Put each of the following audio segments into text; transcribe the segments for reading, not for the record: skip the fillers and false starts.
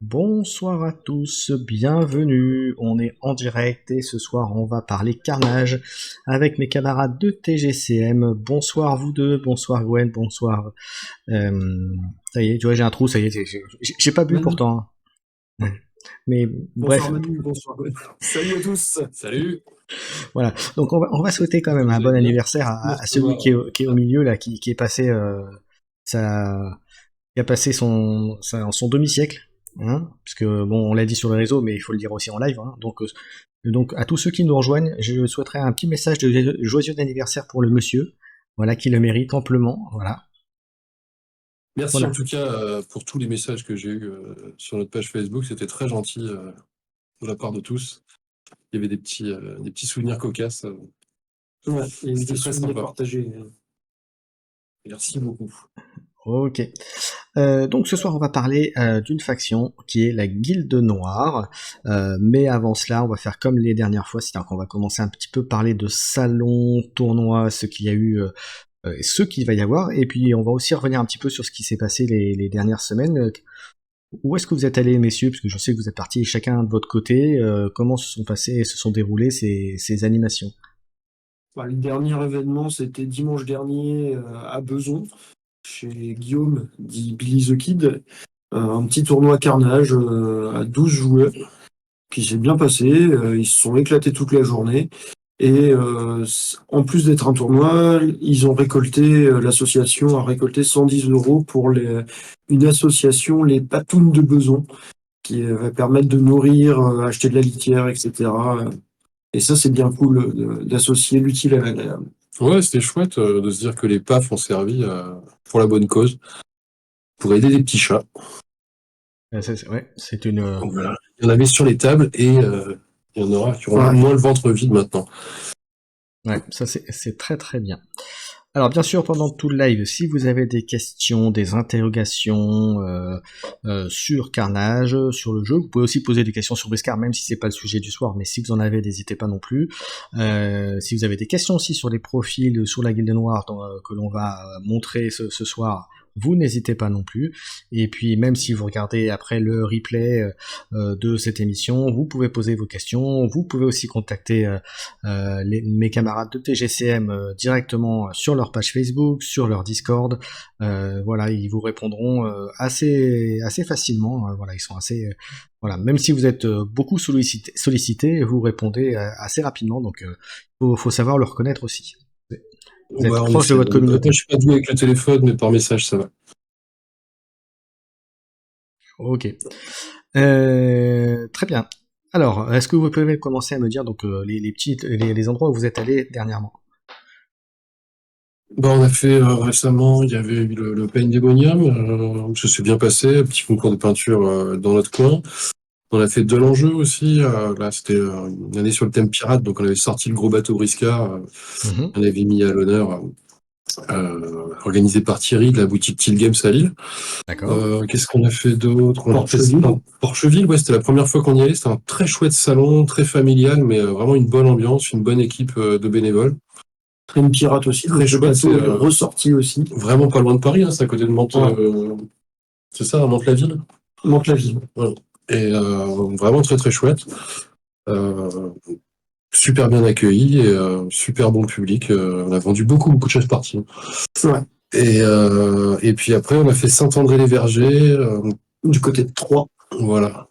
Bonsoir à tous, bienvenue. On est en direct et ce soir on va parler carnage avec mes camarades de TGCM. Bonsoir vous deux, bonsoir Gwen, bonsoir. Ça y est, tu vois, j'ai un trou, ça y est, j'ai pas bu Manu, pourtant, hein. Mais bonsoir bref, Manu, bonsoir. Salut à tous. Salut, voilà. Donc on va souhaiter quand même un vous bon allez bien? anniversaire Moi, à ça celui va. qui est au milieu là, qui est passé sa, qui a passé son demi-siècle, hein, puisque bon, on l'a dit sur le réseau, mais il faut le dire aussi en live, hein. Donc à tous ceux qui nous rejoignent, je souhaiterais un petit message de joyeux anniversaire pour le monsieur, voilà, qui le mérite amplement, voilà, Merci en voilà. tout cas pour tous les messages que j'ai eus sur notre page Facebook. C'était très gentil de la part de tous. Il y avait des petits souvenirs cocasses. Ouais, il y a eu C'était des très souvenirs sympa. partagés. Merci beaucoup. Ok. Donc ce soir on va parler d'une faction qui est la Guilde Noire. Mais avant cela, on va faire comme les dernières fois, c'est-à-dire qu'on va commencer un petit peu parler de salons, tournois, ce qu'il y a eu, ce qu'il va y avoir, et puis on va aussi revenir un petit peu sur ce qui s'est passé les dernières semaines. Où est-ce que vous êtes allés, messieurs? Parce que je sais que vous êtes partis chacun de votre côté. Comment se sont déroulées ces animations? Bah, le dernier événement, c'était dimanche dernier à Beson, chez Guillaume, dit Billy the Kid. Un petit tournoi carnage à 12 joueurs qui s'est bien passé. Ils se sont éclatés toute la journée. Et en plus d'être un tournoi, ils ont récolté, l'association a récolté 110 euros pour une association, les Patounes de Beson, qui va permettre de nourrir, acheter de la litière, etc. Et ça, c'est bien cool d'associer l'utile à l'agréable. Ouais, c'était chouette de se dire que les PAF ont servi pour la bonne cause, pour aider les petits chats. Ouais, c'est une. Donc voilà, il y en avait sur les tables et il y en aura qui auront Ouais. moins le ventre vide maintenant. Ouais, ça c'est très très bien. Alors bien sûr, pendant tout le live, si vous avez des questions, des interrogations sur Carnage, sur le jeu, vous pouvez aussi poser des questions sur Briscard, même si c'est pas le sujet du soir, mais si vous en avez, n'hésitez pas non plus. Si vous avez des questions aussi sur les profils, sur la Guilde Noire que l'on va montrer ce soir, vous n'hésitez pas non plus. Et puis même si vous regardez après le replay de cette émission, vous pouvez poser vos questions. Vous pouvez aussi contacter mes camarades de TGCM directement sur leur page Facebook, sur leur Discord. Voilà, ils vous répondront assez facilement. Voilà, ils sont assez voilà, même si vous êtes beaucoup sollicité, vous répondez assez rapidement. Donc, faut savoir le reconnaître aussi. Vous êtes Ouais, on proche de essaie. votre Moi, je communauté. suis pas doué avec le téléphone, mais par message, ça va. Ok. Très bien. Alors, est-ce que vous pouvez commencer à me dire donc les endroits où vous êtes allés dernièrement? On a fait récemment, il y avait eu le Pain Demonium, ça s'est bien passé, un petit concours de peinture dans notre coin. On a fait de l'enjeu aussi, là c'était une année sur le thème pirate, donc on avait sorti le gros bateau Briscard, Mhm. on avait mis à l'honneur, organisé par Thierry de la boutique Till Games à Lille. D'accord. Qu'est-ce qu'on a fait d'autre? On a fait Porcheville. Porcheville, ouais, c'était la première fois qu'on y allait, c'était un très chouette salon, très familial, mais vraiment une bonne ambiance, une bonne équipe de bénévoles. Train Pirate aussi, Très donc le chouette, bateau c'est est ressorti aussi. vraiment pas loin de Paris, hein, c'est à côté de Mantes, Ouais, c'est ça, à Mantes-la-Ville. Mantes-la-Ville. Ouais. Et vraiment très très chouette. Euh, Super bien accueilli et super bon public. On a vendu beaucoup de choses parties. Ouais, Et puis après, on a fait Saint-André-les-Vergers. du côté de Troyes. Voilà.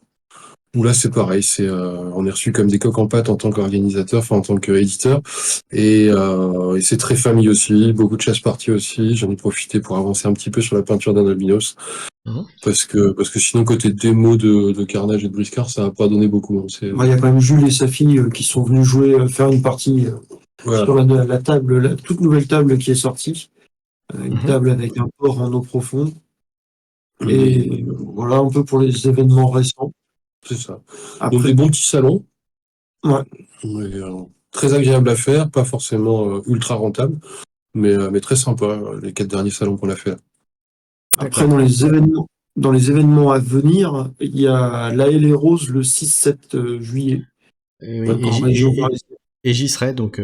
Où là, c'est pareil. On est reçu comme des coqs en pâte en tant qu'organisateur, enfin en tant qu'éditeur. Et c'est très famille aussi. Beaucoup de chasse parties aussi. J'en ai profité pour avancer un petit peu sur la peinture d'un albinos. Mhm. Parce que sinon, côté démo de Carnage et de Briscard, ça n'a pas donné beaucoup, hein. Il y a quand même Jules et sa fille qui sont venus jouer, faire une partie Voilà. sur la table, la toute nouvelle table qui est sortie. Une Mhm. table avec un port en eau profonde. Mais Et voilà un peu pour les événements récents. c'est ça. Donc des Après, bons petits salons, ouais. mais, très agréables à faire, pas forcément ultra rentables, mais très sympa, les 4 derniers salons qu'on a fait. Après, D'accord. dans les événements à venir, il y a l'Aile et Rose le 6-7 juillet Oui, en région parisienne. et j'y serai, donc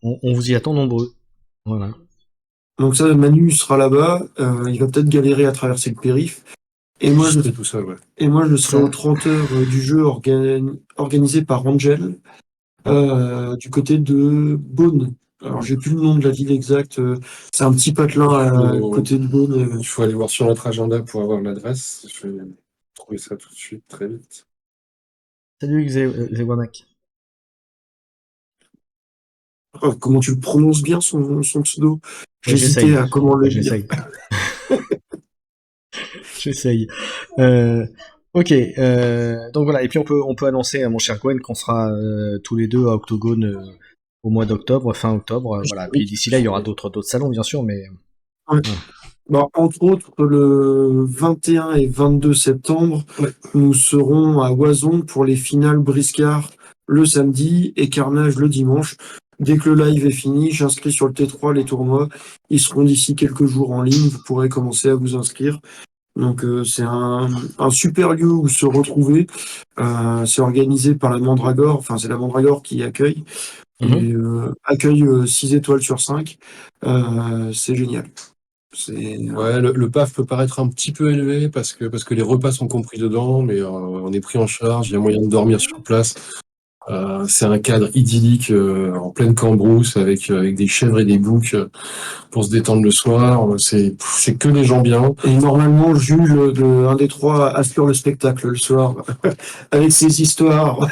on vous y attend nombreux. Voilà. Donc ça, Manu sera là-bas. Il va peut-être galérer à traverser le périph. Et moi, je, C'est tout ça, ouais. et moi, je serai Ça. aux 30 heures du jeu organisé par Angel, du côté de Beaune. Alors, j'ai plus le nom de la ville exacte. C'est un petit patelin à côté de Beaune. Il faut aller voir sur notre agenda pour avoir l'adresse. Je vais trouver ça tout de suite, très vite. Salut Xewamak. Comment tu le prononces bien, son pseudo? Ouais, J'hésitais à comment le dire. J'essaye. J'essaye. Ok, donc voilà, et puis on peut annoncer à mon cher Gwen qu'on sera tous les deux à Octogone au mois d'octobre, fin octobre, voilà. Puis d'ici là, il y aura d'autres salons, bien sûr, mais Ouais. voilà. Bon, entre autres, le 21 et 22 septembre, nous serons à Oison pour les finales Briscard le samedi et Carnage le dimanche. Dès que le live est fini, j'inscris sur le T3 les tournois. Ils seront d'ici quelques jours en ligne. Vous pourrez commencer à vous inscrire. Donc c'est un super lieu où se retrouver. C'est organisé par la Mandragore. Enfin, c'est la Mandragore qui accueille. Et accueille 6 étoiles sur 5. C'est génial. Ouais, le PAF peut paraître un petit peu élevé parce que les repas sont compris dedans, mais on est pris en charge, il y a moyen de dormir sur place. C'est un cadre idyllique en pleine cambrousse avec des chèvres et des boucs pour se détendre le soir. C'est que des gens bien. Et normalement, Jules, un des trois, assure le spectacle le soir, avec ses histoires.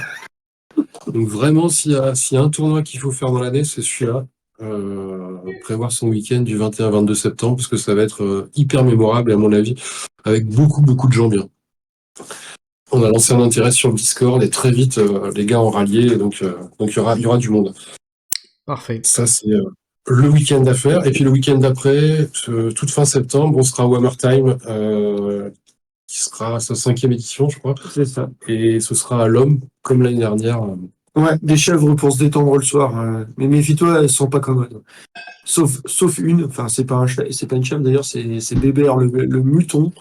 Donc vraiment, s'il y a un tournoi qu'il faut faire dans l'année, c'est celui-là. Prévoir son week-end du 21-22 septembre, parce que ça va être hyper mémorable, à mon avis, avec beaucoup, beaucoup de gens bien. On a lancé un intérêt sur le Discord et très vite, les gars ont rallié, et donc il y aura du monde. Parfait. Ça, c'est le week-end à faire. Et puis le week-end d'après, toute fin septembre, on sera au Hammer Time, qui sera sa 5e édition, je crois. C'est ça. Et ce sera à l'homme, comme l'année dernière. Ouais, des chèvres pour se détendre le soir. Mais méfie-toi, elles sont pas commodes. Sauf une, enfin, c'est pas une chèvre d'ailleurs, c'est Bébert, le muton,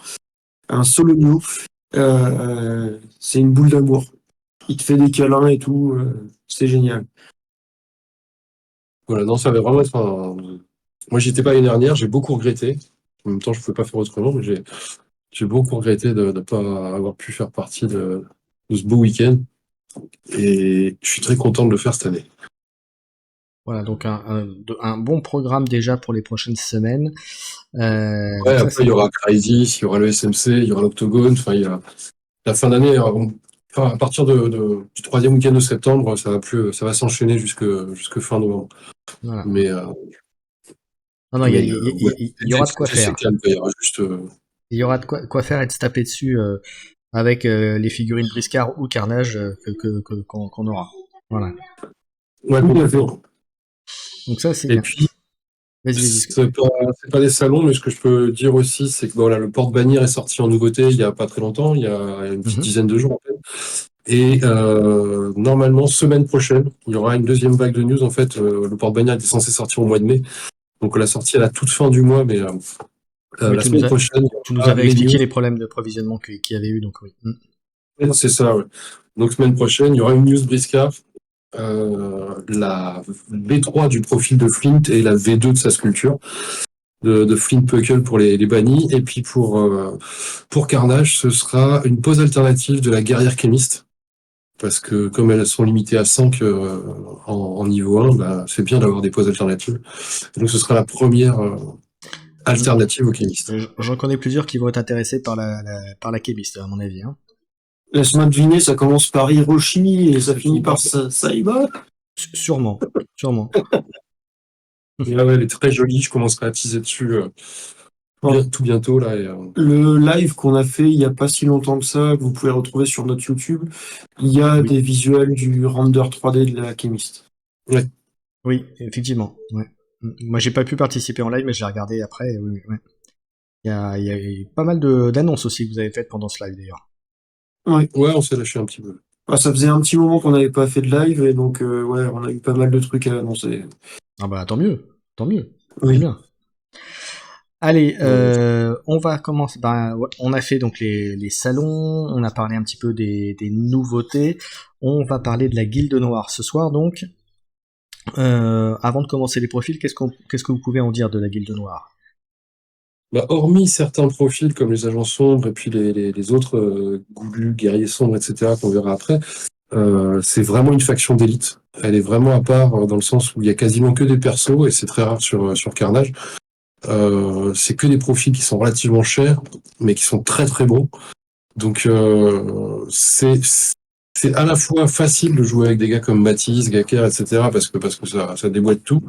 un sologno. C'est une boule d'amour. Il te fait des câlins et tout. C'est génial. Voilà, non, ça va vraiment être Moi, j'y étais pas l'année dernière, j'ai beaucoup regretté. En même temps, je pouvais pas faire autrement, mais j'ai beaucoup regretté de ne pas avoir pu faire partie de ce beau week-end. Et je suis très content de le faire cette année. Voilà, donc un bon programme déjà pour les prochaines semaines. Ouais, Donc ça, après, il y aura Crysis, il y aura le SMC, il y aura l'Octogone. Enfin, il y a la fin d'année. Enfin, à partir du 3e week-end de septembre, ça va s'enchaîner jusque fin novembre. voilà. Mais, Non, mais ouais, il y aura de quoi c'est faire. calme, il y aura juste. Il y aura de quoi faire et de se taper dessus avec les figurines Briscard ou Carnage qu'on aura. Voilà. Ouais, complètement. Donc ça, c'est Et bien. puis, Vas-y. c'est pas des salons, mais ce que je peux dire aussi, c'est que voilà, le porte-bannière est sorti en nouveauté il y a pas très longtemps, il y a une petite dizaine de jours en fait. Et normalement, semaine prochaine, il y aura une deuxième vague de news. En fait, le porte-bannière était censé sortir au mois de mai, donc la sortie à la toute fin du mois, mais Oui, la semaine prochaine, tu nous avais expliqué les problèmes de provisionnement qu'il y avait eu, donc oui. C'est ça, ouais. Donc semaine prochaine, il y aura une news Briscard, la V3 du profil de Flint et la V2 de sa sculpture de Flint Puckle pour les bannis. Et puis pour Carnage, ce sera une pose alternative de la guerrière kémiste. Parce que comme elles sont limitées à 5 en niveau 1, bah, c'est bien d'avoir des poses alternatives. Donc ce sera la première alternative aux kémistes. J'en connais plusieurs qui vont être intéressés par la chébiste, à mon avis. Hein. Laisse-moi deviner, ça commence par Hiroshi et ça finit par Saiba. Sûrement. Et là, ouais, elle est très jolie, je commencerai à teaser dessus tout bientôt. Là, Le live qu'on a fait il n'y a pas si longtemps que ça, que vous pouvez retrouver sur notre YouTube, il y a des visuels du render 3D de la Chemist. Ouais. Oui, effectivement. Ouais. Moi, j'ai pas pu participer en live, mais j'ai regardé après. Oui, ouais. Il y a eu pas mal d'annonces aussi que vous avez faites pendant ce live d'ailleurs. Ouais, on s'est lâché un petit peu. Ça faisait un petit moment qu'on n'avait pas fait de live et donc ouais, on a eu pas mal de trucs à annoncer. Ah bah tant mieux. Oui. C'est bien. Allez, on va commencer. On a fait donc les salons, on a parlé un petit peu des nouveautés. On va parler de la Guilde Noire ce soir donc. Avant de commencer les profils, qu'est-ce que vous pouvez en dire de la Guilde Noire? Bah, hormis certains profils comme les agents sombres et puis les autres goulus, guerriers sombres, etc., qu'on verra après, c'est vraiment une faction d'élite. Elle est vraiment à part dans le sens où il y a quasiment que des persos et c'est très rare sur Carnage. C'est que des profils qui sont relativement chers, mais qui sont très très bons. Donc c'est à la fois facile de jouer avec des gars comme Matisse, Gaker, etc. parce que ça déboîte tout,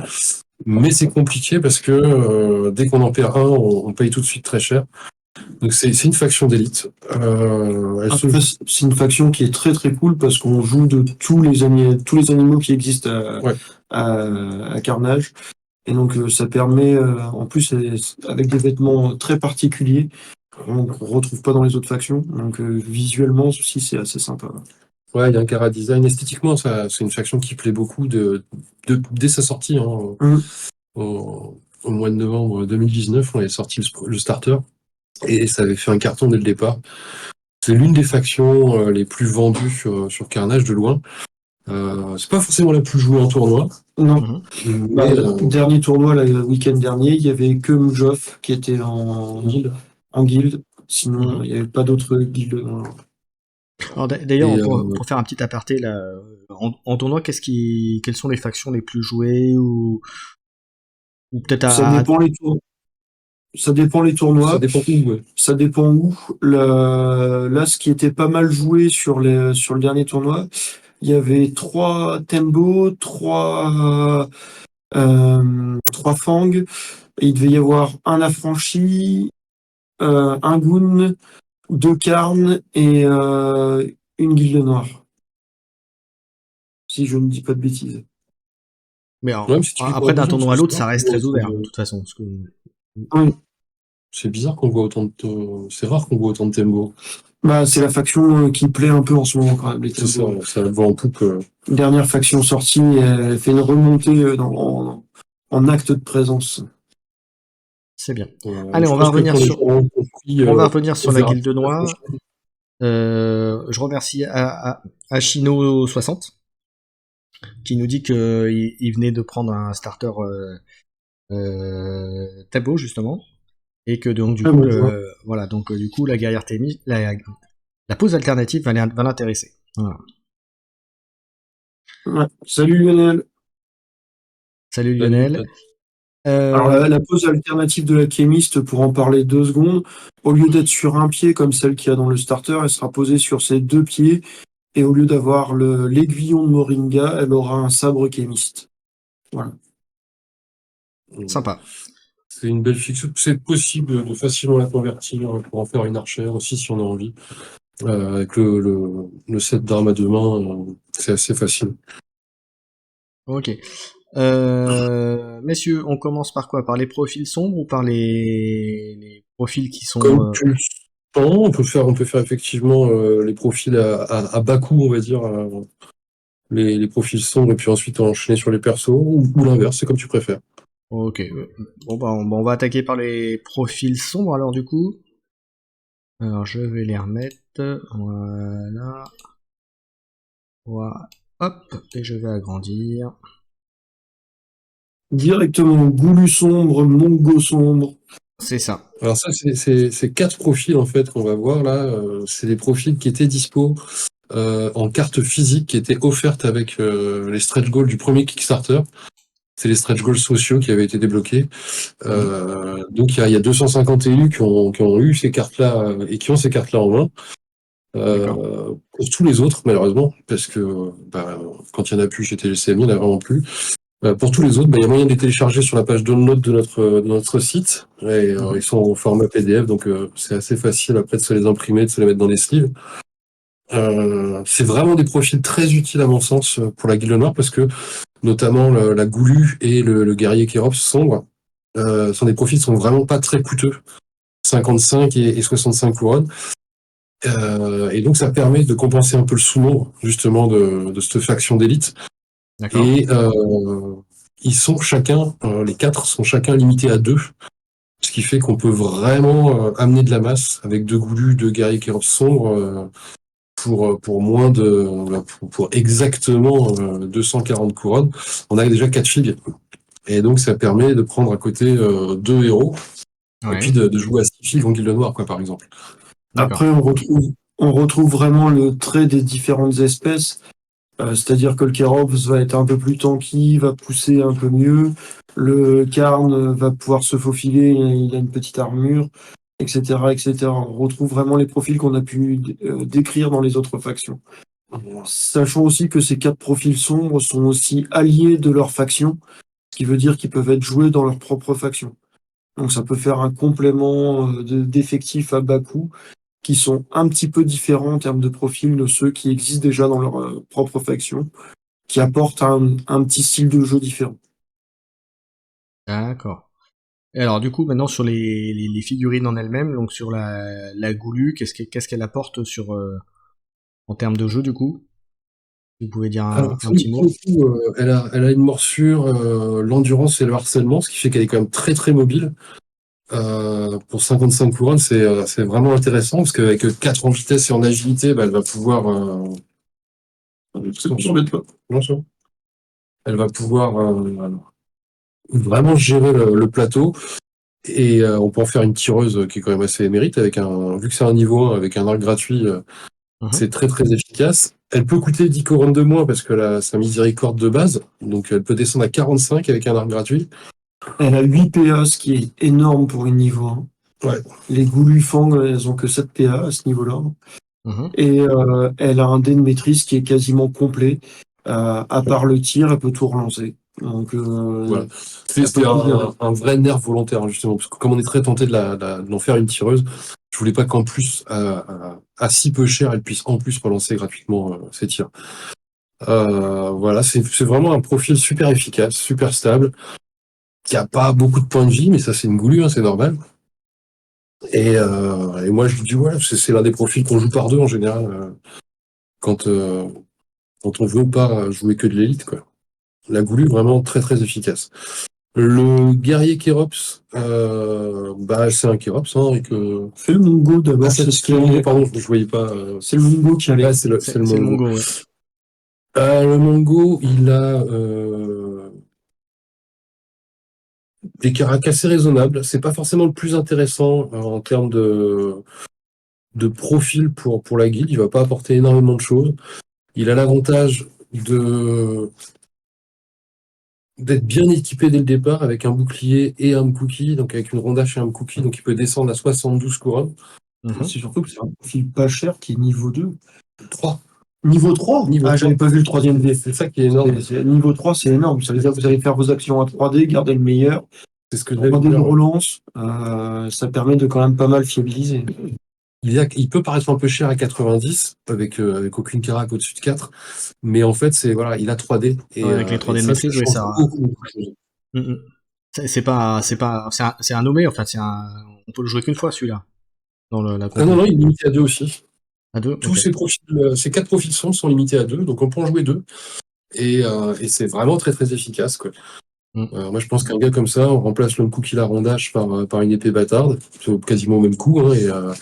mais c'est compliqué parce que dès qu'on en perd un, on paye tout de suite très cher. Donc c'est une faction d'élite. Après, c'est une faction qui est très très cool parce qu'on joue de tous les animaux qui existent Ouais. à Carnage. Et donc ça permet, en plus avec des vêtements très particuliers, qu'on ne retrouve pas dans les autres factions. Donc visuellement aussi c'est assez sympa. Ouais, il y a un cara design. Esthétiquement, c'est une faction qui plaît beaucoup dès sa sortie. Hein, au mois de novembre 2019, on avait sorti le starter et ça avait fait un carton dès le départ. C'est l'une des factions les plus vendues sur Carnage de loin. C'est pas forcément la plus jouée en tournoi. Non. Mais, Dernier tournoi, là, le week-end dernier, il y avait que Mujoff qui était en guilde. Sinon, il n'y avait pas d'autres guildes. Alors, d'ailleurs, Et, pour faire un petit aparté là, en tournoi, quelles sont les factions les plus jouées ou peut-être Ça dépend les tournois. Ça dépend les tournois. ça dépend où, ouais. Ça dépend où. Là, ce qui était pas mal joué sur le dernier tournoi, il y avait 3 Tembo, 3 Fang, et il devait y avoir un affranchi, un Goon, 2 Karn et une guilde noire. Si je ne dis pas de bêtises. Mais Même si tu dis après, pas d'un besoin, tournoi à c'est l'autre, bizarre ça reste qu'on très voit ouvert, autant de toute façon. Parce que... Oui. C'est bizarre qu'on voit autant de. C'est rare qu'on voit autant de Tembo. Bah, c'est la faction qui plaît un peu en ce moment quand même, les C'est ça, Tembo. ça va en poupe. Dernière faction sortie, elle fait une remontée en acte de présence. C'est bien. Je Allez, on va pense que revenir pour les sur, gens qui ont compris, on va revenir on sur la verra guilde la noire. prochaine. Je remercie Ashino60 qui nous dit qu'il venait de prendre un starter Tabo justement et que donc du coup voilà donc du coup la guerrière Thémis la pose alternative va l'intéresser. Voilà. Ouais. Salut Lionel. Salut Lionel. Alors la pose alternative de la chémiste, pour en parler 2 secondes, au lieu d'être sur un pied comme celle qu'il y a dans le starter, elle sera posée sur ses 2 pieds, et au lieu d'avoir l'aiguillon de Moringa, elle aura un sabre chémiste. Voilà. Sympa. C'est une belle fixe. C'est possible de facilement la convertir pour en faire une archère aussi si on a envie. Avec le set d'armes à 2 mains, c'est assez facile. Ok. Messieurs, on commence par quoi? Par les profils sombres ou par les profils qui sont... Comme tu le sens, on peut faire effectivement les profils à bas coût, on va dire, les profils sombres, et puis ensuite enchaîner sur les persos, ou l'inverse, c'est comme tu préfères. Ok. Bon, bah, on va attaquer par les profils sombres alors du coup. Alors je vais les remettre. Voilà. Voilà. Hop. Et je vais agrandir. Directement Goulu sombre, Mongo sombre. C'est ça. Alors ça, c'est 4 profils en fait qu'on va voir là. C'est des profils qui étaient dispo en carte physique, qui étaient offertes avec les stretch goals du premier Kickstarter. C'est les stretch goals sociaux qui avaient été débloqués. Donc il y a 250 élus qui ont eu ces cartes-là et qui ont ces cartes-là en main. Pour tous les autres, malheureusement, parce que quand il y en a plus chez TLCM, il n'y en a vraiment plus. Pour tous les autres, il y a moyen de les télécharger sur la page download de notre site. Et ils sont en format PDF, donc c'est assez facile après de se les imprimer, de se les mettre dans des sleeves. C'est vraiment des profils très utiles à mon sens pour la Guilde Noire, parce que notamment la Goulu et le guerrier Kérops sombre sont des profils qui sont vraiment pas très coûteux. 55 et 65 couronnes. Et donc ça permet de compenser un peu le sous-nombre justement de cette faction d'élite. Et ils sont chacun, les 4 sont chacun limités à 2, ce qui fait qu'on peut vraiment amener de la masse avec 2 goulus, 2 guerriers Kérops sombres pour moins de pour exactement 240 couronnes. On a déjà 4 figues. Et donc ça permet de prendre à côté 2 héros Et Ouais, puis de jouer à 6 fils en guilde noire, quoi, par exemple. d'accord. Après, on retrouve vraiment le trait des différentes espèces. C'est-à-dire que le Kerops va être un peu plus tanky, va pousser un peu mieux. Le Karn va pouvoir se faufiler, il a une petite armure, etc., etc. On retrouve vraiment les profils qu'on a pu décrire dans les autres factions. Sachant aussi que ces 4 profils sombres sont aussi alliés de leur faction, ce qui veut dire qu'ils peuvent être joués dans leur propre faction. Donc ça peut faire un complément d'effectifs à bas coût qui sont un petit peu différents en termes de profil de ceux qui existent déjà dans leur propre faction, qui apportent un petit style de jeu différent. D'accord. Et alors du coup, maintenant sur les figurines en elles-mêmes, donc sur la Goulu, qu'est-ce qu'elle apporte en termes de jeu du coup? Vous pouvez dire Alors, un petit pour le mot? coup, elle a une morsure, l'endurance et le harcèlement, ce qui fait qu'elle est quand même très très mobile. Pour 55 couronnes, c'est vraiment intéressant parce qu'avec 4 en vitesse et en agilité, bah, elle va pouvoir. Non, ça. Elle va pouvoir vraiment gérer le plateau. Et on peut en faire une tireuse qui est quand même assez émérite, vu que c'est un niveau 1, avec un arc gratuit, Mhm. c'est très très efficace. Elle peut coûter 10 couronnes de moins parce que sa miséricorde de base, donc elle peut descendre à 45 avec un arc gratuit. Elle a 8 PA, ce qui est énorme pour une niveau 1. Ouais. Les Goulufang, elles ont que 7 PA à ce niveau-là. Mhm. Et elle a un dé de maîtrise qui est quasiment complet. À part le tir, elle peut tout relancer. Donc, Voilà. elle peut C'était tout gérer. un vrai nerf volontaire, hein, justement, parce que comme on est très tenté d'en faire une tireuse, je voulais pas qu'en plus, à si peu cher, elle puisse en plus relancer gratuitement ses tirs. Voilà, c'est vraiment un profil super efficace, super stable, qui a pas beaucoup de points de vie, mais ça c'est une goulue, hein, c'est normal. Et moi je lui dis ouais, c'est l'un des profils qu'on joue par deux en général, quand, euh, quand on veut pas jouer que de l'élite, quoi. La goulue vraiment très très efficace. Le guerrier Kérops, bah c'est un Kérops, hein, et que. Fais le Mungo Ah, d'abord, c'est ce qui le Mongo, est. pardon, je voyais pas. C'est le Mungo qui allait. Ouais, c'est le C'est le Mongo. Mongo, ouais. Le Mongo, il a des caracs assez raisonnables. C'est pas forcément le plus intéressant en termes de profil pour la guilde. Il va pas apporter énormément de choses. Il a l'avantage de d'être bien équipé dès le départ avec un bouclier et un cookie, donc avec une rondache et un cookie, donc il peut descendre à 72 couronnes. Mhm. C'est surtout que c'est un profil pas cher qui est niveau 2. 3. Niveau 3. Niveau Ah, 3. j'avais pas vu le troisième dé. C'est ça qui est énorme. Niveau 3, c'est énorme. Ça veut dire que vous allez faire vos actions à 3D, garder le meilleur. C'est ce que je 3D vais de dire. relance, ça permet de quand même pas mal fiabiliser. Il peut paraître un peu cher à 90, avec aucune carac au-dessus de 4, mais en fait, voilà, il a 3D, Ouais, avec les et 3D de ça maîtrise, oui, change ça. beaucoup, beaucoup de choses. Mhm. C'est un nommé, en fait, on peut le jouer qu'une fois celui-là, dans la Ah non, compo. non, il est limité à 2 aussi. À deux, Tous ok. ces 4 profils sont limités à 2, donc on peut en jouer 2, et c'est vraiment très très efficace, quoi. Mm. Moi, je pense qu'un gars comme ça, on remplace le cookie la rondage par une épée bâtarde, c'est quasiment au même coup, hein,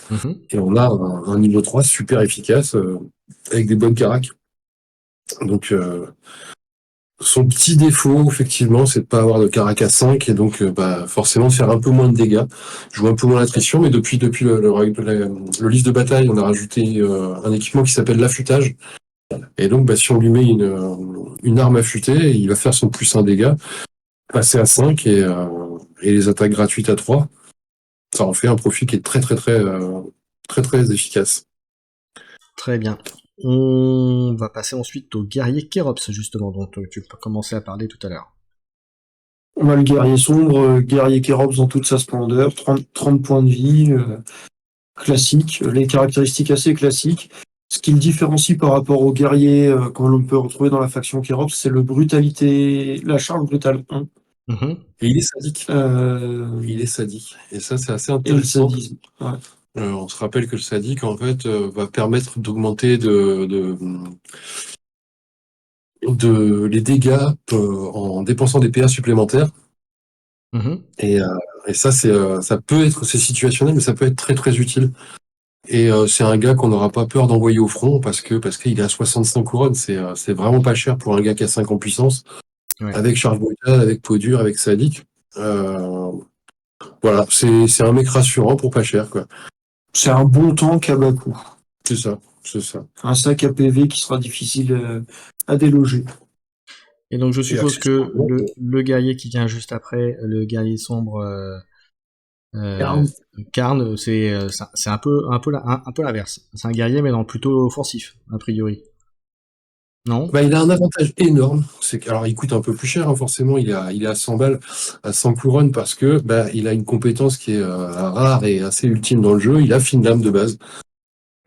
Mhm. et on a un niveau 3 super efficace, avec des bonnes caracs. Donc, son petit défaut, effectivement, c'est de pas avoir de Caracas 5 et donc bah, forcément de faire un peu moins de dégâts, jouer un peu moins l'attrition. Mais depuis le livre de bataille, on a rajouté un équipement qui s'appelle l'affûtage. Et donc, bah, si on lui met une arme affûtée, il va faire son plus 1 dégâts, passer à 5 et les attaques gratuites à 3. Ça en fait un profil qui est très très très très très efficace. Très bien. On va passer ensuite au guerrier Kérops, justement, dont tu peux commencer à parler tout à l'heure. On a le guerrier sombre, guerrier Kérops dans toute sa splendeur, 30 points de vie, classique, les caractéristiques assez classiques. Ce qui le différencie par rapport au guerrier qu'on l'on peut retrouver dans la faction Kérops, c'est le brutalité, la charge brutale 1. Mhm. Et il est sadique. Il Euh, est sadique. Et ça, c'est assez et le intéressant. sadisme. Ouais. On se rappelle que le sadique, en fait, va permettre d'augmenter les dégâts en dépensant des PA supplémentaires. Mhm. Et, euh, et ça, c'est situationnel, mais ça peut être très très utile. Et c'est un gars qu'on n'aura pas peur d'envoyer au front parce qu'il est à 65 couronnes. C'est vraiment pas cher pour un gars qui a 5 en puissance, Ouais. avec charge brutale, avec peau dure, avec sadique. Voilà, c'est un mec rassurant pour pas cher, quoi. C'est un bon tank à bas coût. C'est ça, c'est ça. Un sac à PV qui sera difficile à déloger. Et donc je Et suppose que accessoirement, le guerrier qui vient juste après, le guerrier sombre euh, Karn. Karn, c'est un peu l'inverse. C'est un guerrier mais dans le plutôt offensif, a priori. Non? bah, il a un avantage énorme, alors il coûte un peu plus cher, hein, forcément, il est à 100 balles, à 100 couronnes, parce que bah, il a une compétence qui est rare et assez ultime dans le jeu. Il a Finlam de base,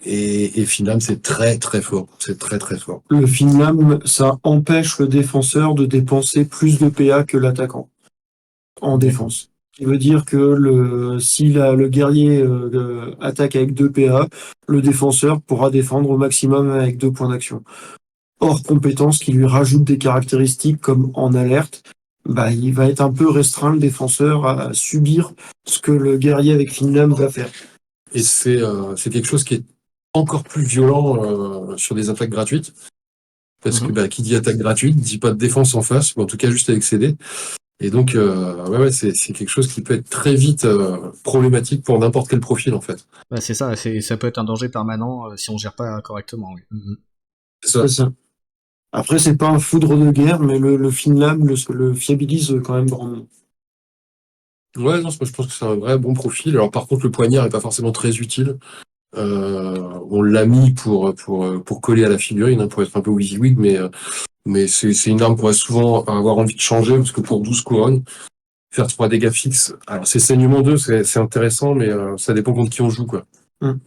et Finlam c'est très très fort, c'est très très fort. Le Finlam, ça empêche le défenseur de dépenser plus de PA que l'attaquant en D'accord. défense. Ce qui veut dire que si le guerrier attaque avec 2 PA, le défenseur pourra défendre au maximum avec 2 points d'action. Hors compétence qui lui rajoute des caractéristiques comme en alerte, bah, il va être un peu restreint le défenseur à subir ce que le guerrier avec Finlam va faire. Et c'est quelque chose qui est encore plus violent sur des attaques gratuites, parce que Mhm. bah, qui dit attaque gratuite dit pas de défense en face, ou en tout cas juste avec CD. Et donc ouais, c'est quelque chose qui peut être très vite problématique pour n'importe quel profil en fait. Bah, c'est ça, ça peut être un danger permanent si on gère pas correctement. Oui. Mhm. C'est ça. C'est ça. Après, c'est pas un foudre de guerre, mais le Finlam le fiabilise quand même grandement. Ouais, non, moi, je pense que c'est un vrai bon profil. Alors par contre, le poignard est pas forcément très utile. On l'a mis pour coller à la figurine, hein, pour être un peu WYSIWYG, mais c'est une arme qu'on va souvent avoir envie de changer, parce que pour 12 couronnes, faire 3 dégâts fixes, alors c'est saignement 2, c'est intéressant, mais ça dépend contre qui on joue, quoi. Hum.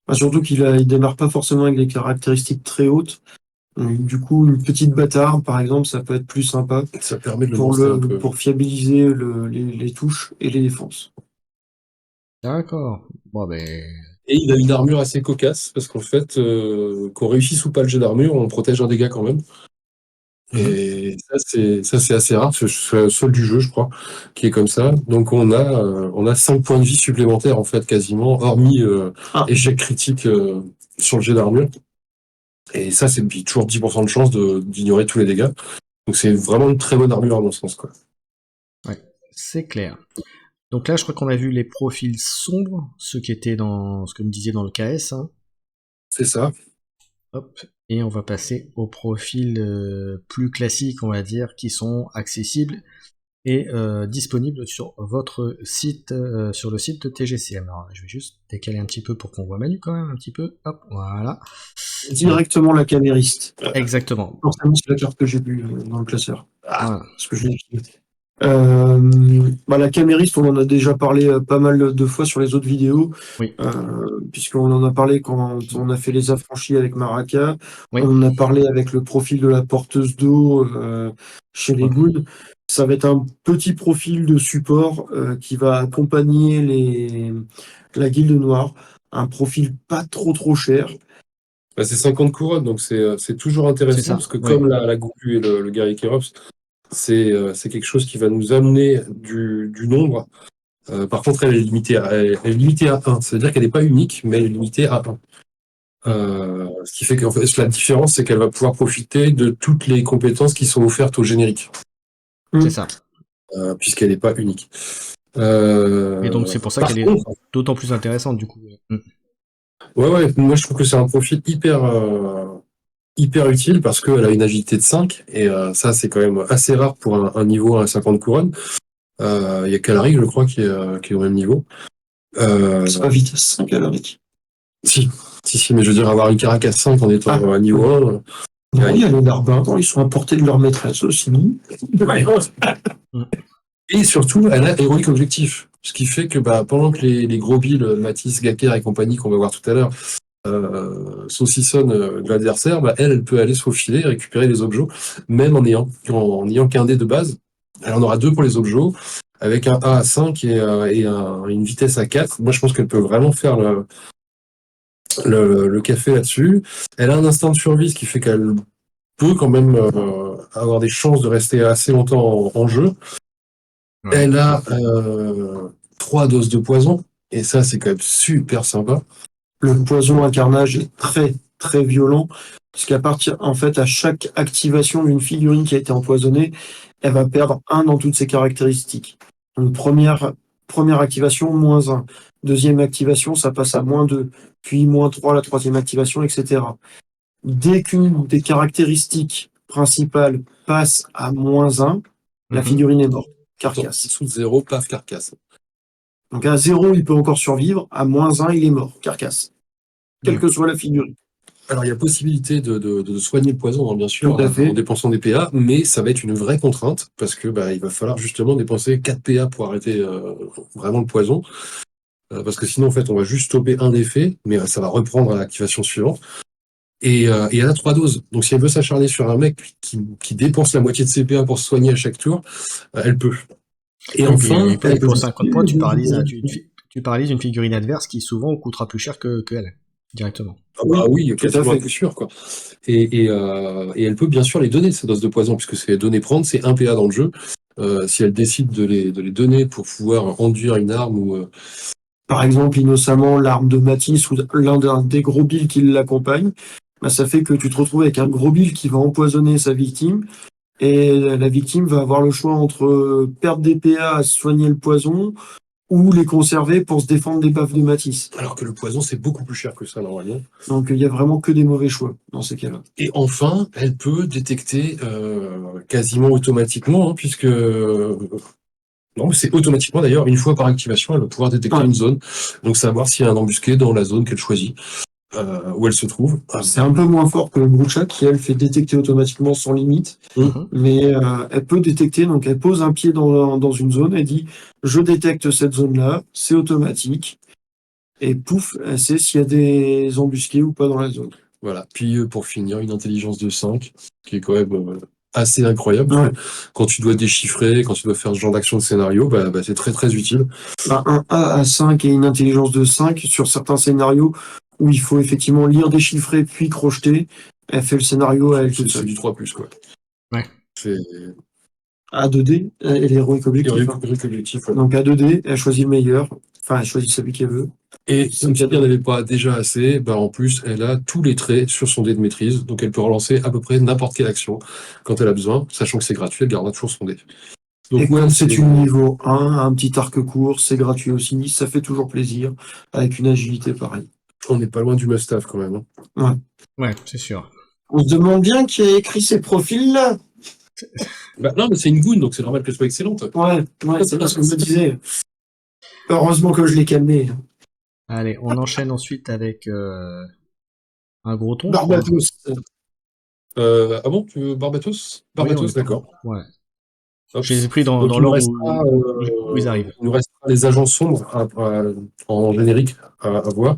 Bah, surtout il démarre pas forcément avec des caractéristiques très hautes. Du coup, une petite bâtard, par exemple, ça peut être plus sympa Ça permet de le lancer un peu. pour fiabiliser les touches et les défenses. D'accord. Bon ben. Et il a une armure assez cocasse, parce qu'en fait, qu'on réussisse ou pas le jet d'armure, on protège un dégât quand même. Mhm. Et ça c'est assez rare, parce que c'est le seul du jeu, je crois, qui est comme ça. Donc on a 5 points de vie supplémentaires, en fait, quasiment, hormis Ah, échec critique sur le jet d'armure. Et ça, c'est toujours 10% de chance d'ignorer tous les dégâts. Donc c'est vraiment une très bonne armure à mon sens, quoi. Ouais, c'est clair. Donc là, je crois qu'on a vu les profils sombres, ceux qui étaient dans ce que me disait dans le KS. Hein. C'est ça. Hop. Et on va passer aux profils plus classiques, on va dire, qui sont accessibles et disponibles sur votre site, sur le site de TGCM. Alors, je vais juste décaler un petit peu pour qu'on voit Manu quand même un petit peu. Hop, voilà. directement la camériste. Exactement. Forcément, c'est la carte que j'ai vue dans le classeur. Voilà. Parce que je l'ai utilisée. Bah, la camériste, on en a déjà parlé pas mal de fois sur les autres vidéos, Oui. puisqu'on en a parlé quand on a fait les affranchis avec Maraka, Oui. on en a parlé avec le profil de la porteuse d'eau chez les Voilà. Goons. Ça va être un petit profil de support qui va accompagner la Guilde Noire, un profil pas trop cher. Bah, c'est 50 couronnes, donc c'est toujours C'est intéressant, ça. parce que Oui. comme la Goku et le guerrier Kérops, c'est quelque chose qui va nous amener du nombre. Par contre, elle est limitée à 1. Ça veut dire qu'elle n'est pas unique, mais elle est limitée à 1. Ce qui fait qu'en fait, la différence, c'est qu'elle va pouvoir profiter de toutes les compétences qui sont offertes au générique, C'est ça. puisqu'elle n'est pas unique. Et donc c'est pour ça Par qu'elle est contre, d'autant plus intéressante du coup. ouais, moi je trouve que c'est un profil hyper utile, parce qu'elle a une agilité de 5, et ça c'est quand même assez rare pour un niveau à 50 couronnes. Il y a Calaric, je crois, qui est au même niveau. C'est pas vite, 5 caloriques. Si, si, mais je veux dire, avoir une caracasse 5 en étant à niveau 1. Non, il y a les larbins, ils sont à portée de leur maîtresse aussi. Et surtout, elle a héroïque objectif. Ce qui fait que bah, pendant que les gros billes, Matisse, Gaker et compagnie, qu'on va voir tout à l'heure, saucissonnent l'adversaire, bah, elle peut aller se faufiler et récupérer les objets, même en ayant qu'un dé de base. Elle en aura 2 pour les objets, avec un A à 5 une vitesse à 4. Moi, je pense qu'elle peut vraiment faire le café là-dessus. Elle a un instinct de survie, ce qui fait qu'elle peut quand même avoir des chances de rester assez longtemps en jeu. Ouais. Elle a 3 doses de poison, et ça, c'est quand même super sympa. Le poison incarnage est très violent, puisqu'à partir, en fait, à chaque activation d'une figurine qui a été empoisonnée, elle va perdre un dans toutes ses caractéristiques. Une première Première activation, -1. Deuxième activation, ça passe à -2. Puis -3, la troisième activation, etc. Dès qu'une des caractéristiques principales passe à -1, la figurine est morte. Carcasse. Sous 0, paf, carcasse. Donc à 0, il peut encore survivre. À -1, il est mort. Carcasse. Quelle Ouais. que soit la figurine. Alors, il y a possibilité de soigner le poison, hein, bien sûr, Tout à fait. en dépensant des PA, mais ça va être une vraie contrainte, parce que il va falloir justement dépenser 4 PA pour arrêter vraiment le poison. Parce que sinon, en fait, on va juste stopper un effet, mais ça va reprendre à l'activation suivante. Et elle a 3 doses. Donc, si elle veut s'acharner sur un mec qui dépense la moitié de ses PA pour se soigner à chaque tour, elle peut. Et Oui, enfin, et pour 50 points, tu paralyses une figurine adverse qui souvent coûtera plus cher que elle, directement. oui, tout à quasiment fait. à coup sûr, quoi. Et elle peut bien sûr les donner, ces doses de poison, puisque c'est donner-prendre, c'est 1 PA dans le jeu. Si elle décide de les donner pour pouvoir enduire une arme ou Par exemple, innocemment, l'arme de Matisse ou l'un des gros billes qui l'accompagne, ça fait que tu te retrouves avec un gros bill qui va empoisonner sa victime. Et la victime va avoir le choix entre perdre des PA à soigner le poison ou les conserver pour se défendre des baffes de Matisse. alors que le poison, c'est beaucoup plus cher que ça, normalement. Donc il y a vraiment que des mauvais choix dans ces cas-là. Et enfin, elle peut détecter quasiment automatiquement, hein, puisque non, mais c'est automatiquement d'ailleurs, une fois par activation, elle va pouvoir détecter une zone. Donc savoir s'il y a un embusqué dans la zone qu'elle choisit, où elle se trouve. C'est un peu moins fort que le Brucha qui, elle, fait détecter automatiquement sans limite. Mais elle peut détecter, donc elle pose un pied dans une zone, elle dit « Je détecte cette zone-là, c'est automatique. » Et pouf, elle sait s'il y a des embusqués ou pas dans la zone. Voilà. Puis pour finir, une intelligence de 5, qui est quand même assez incroyable. Ouais. Quand tu dois déchiffrer, quand tu dois faire ce genre d'action de scénario, c'est très très utile. Un A à 5 et une intelligence de 5 sur certains scénarios où il faut effectivement lire, déchiffrer, puis crocheter, elle fait le scénario à elle toute C'est seule. du 3+, quoi. Ouais. C'est A2D, et l'héroïque objectif. héroïque objectif. Ouais. Donc A2D, elle choisit le meilleur. Enfin, elle choisit celui qu'elle veut. Et comme si elle n'avait pas déjà assez, en plus, elle a tous les traits sur son dé de maîtrise, donc elle peut relancer à peu près n'importe quelle action quand elle a besoin, sachant que c'est gratuit, elle gardera toujours son dé. Donc, Et comme c'est une niveau 1, un petit arc court, c'est gratuit aussi, ça fait toujours plaisir, avec une agilité pareille. On n'est pas loin du must-have quand même. Ouais. Ouais, c'est sûr. On se demande bien qui a écrit ces profils-là. Non, mais c'est une goon, donc c'est normal qu'elle soit excellente. Ouais, c'est bien ce que je me disais. Heureusement que je l'ai calmé. Allez, on enchaîne ensuite avec un gros ton. Barbatos. Ah bon, tu veux Barbatos? Barbatos, Oui, d'accord. Ouais. Hop. Je les ai pris dans Donc, l'ordre où ils arrivent. Il nous restera les agents sombres en générique à voir.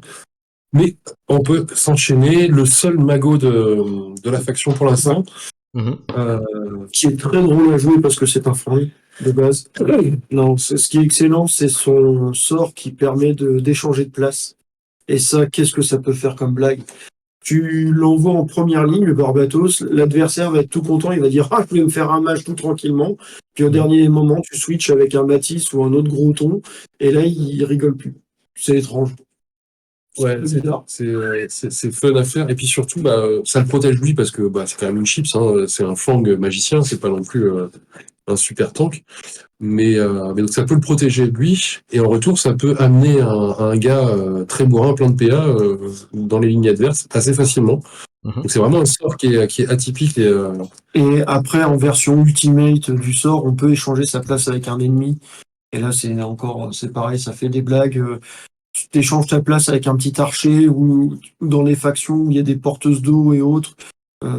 Mais on peut s'enchaîner. Le seul magot de la faction pour l'instant, qui est très drôle à jouer parce que c'est un franc de base. Non, ce qui est excellent, c'est son sort qui permet d'échanger de place. Et ça, qu'est-ce que ça peut faire comme blague? Tu l'envoies en première ligne, le Barbatos, l'adversaire va être tout content, il va dire « Ah, je vais me faire un match tout tranquillement ». Puis au dernier moment, tu switches avec un Matisse ou un autre gros ton, et là, il rigole plus. C'est étrange. Ouais, c'est fun à faire. Et puis surtout, ça le protège lui parce que c'est quand même une chips, hein, c'est un fang magicien, c'est pas non plus un super tank. Mais donc ça peut le protéger lui, et en retour, ça peut amener un gars très bourrin, plein de PA, dans les lignes adverses assez facilement. Donc c'est vraiment un sort qui est atypique. Et après, en version ultimate du sort, on peut échanger sa place avec un ennemi. Et là, c'est pareil, ça fait des blagues. Tu t'échanges ta place avec un petit archer ou dans les factions où il y a des porteuses d'eau et autres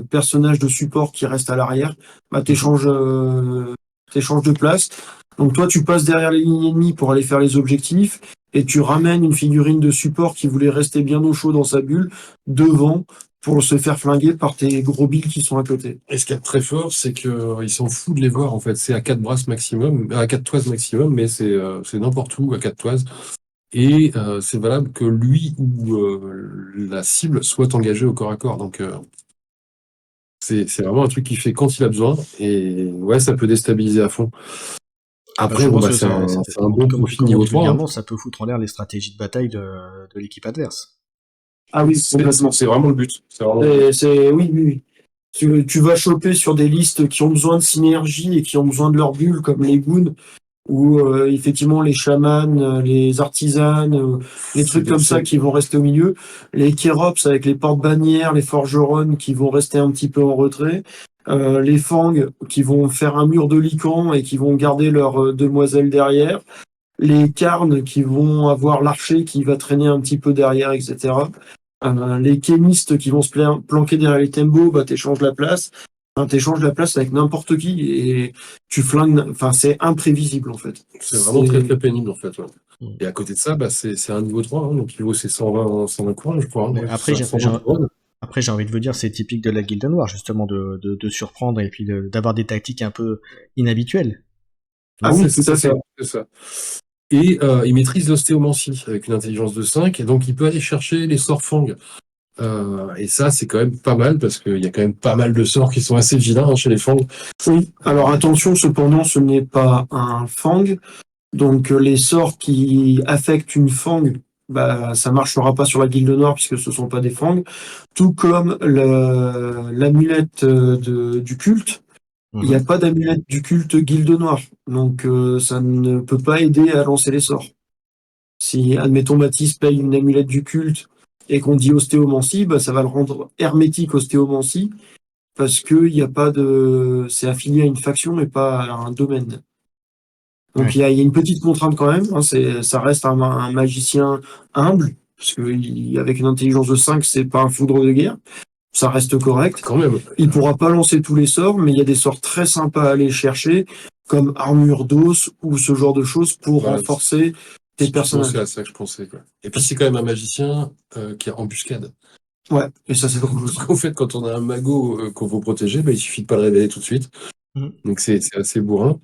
personnages de support qui restent à l'arrière, t'échanges de place. Donc toi, tu passes derrière les lignes ennemies pour aller faire les objectifs et tu ramènes une figurine de support qui voulait rester bien au chaud dans sa bulle devant pour se faire flinguer par tes gros billes qui sont à côté. Et ce qu'il y a de très fort, c'est qu'il s'en fout de les voir, en fait. C'est à 4 brasses maximum, à 4 toises maximum, mais c'est n'importe où, à 4 toises. Et c'est valable que lui ou la cible soit engagée au corps à corps. Donc c'est vraiment un truc qu'il fait quand il a besoin. Et ouais, ça peut déstabiliser à fond. Après, c'est un bon profil niveau 3. Hein. Ça peut foutre en l'air les stratégies de bataille de l'équipe adverse. Ah oui, complètement. C'est vraiment le but. Oui. Tu vas choper sur des listes qui ont besoin de synergie et qui ont besoin de leur bulle, comme les goons. où effectivement les chamans, les artisanes, les trucs comme ça qui vont rester au milieu, les kérops avec les porte-bannières, les forgerons qui vont rester un petit peu en retrait, les fangs qui vont faire un mur de licans et qui vont garder leurs demoiselles derrière, les carnes qui vont avoir l'archer qui va traîner un petit peu derrière, etc. Les kémistes qui vont se planquer derrière les Tembo, bah t'échanges la place. Enfin, t'échanges la place avec n'importe qui et tu flingues. Enfin, c'est imprévisible en fait. C'est vraiment très très pénible en fait. Ouais. Et à côté de ça, bah, c'est un niveau 3, hein, donc niveau c'est 120 courants, je crois. Hein. Mais Ouais, après, c'est ça, 120 couronnes. après, j'ai envie de vous dire, c'est typique de la Guilde Noire, justement, de surprendre et puis d'avoir des tactiques un peu inhabituelles. Ah oui, C'est tout à fait. c'est ça. Et il maîtrise l'ostéomancie avec une intelligence de 5, et donc il peut aller chercher les sorts Fang. Et ça, c'est quand même pas mal, parce qu'il y a quand même pas mal de sorts qui sont assez vilains hein, chez les Fang. Oui. Alors attention, cependant, ce n'est pas un Fang. Donc les sorts qui affectent une Fang, bah ça marchera pas sur la Guilde Noire puisque ce sont pas des Fang. Tout comme l'amulette du culte. Il n'y a pas d'amulette du culte Guilde Noire, donc ça ne peut pas aider à lancer les sorts. Si, admettons, Mathis paye une amulette du culte et qu'on dit ostéomancie, bah, ça va le rendre hermétique ostéomancie, parce que il y a pas de, c'est affilié à une faction et pas à un domaine. Donc il y a une petite contrainte quand même, hein, ça reste un magicien humble, parce que avec une intelligence de 5, c'est pas un foudre de guerre. Ça reste correct. Quand même. Il pourra pas lancer tous les sorts, mais il y a des sorts très sympas à aller chercher, comme armure d'os ou ce genre de choses pour renforcer tes personnages. C'est à ça que je pensais. Quoi. Et puis c'est quand même un magicien qui a embuscade. Ouais, et ça c'est drôle. En fait, quand on a un magot qu'on veut protéger, bah, il suffit de pas le révéler tout de suite. Donc c'est assez bourrin.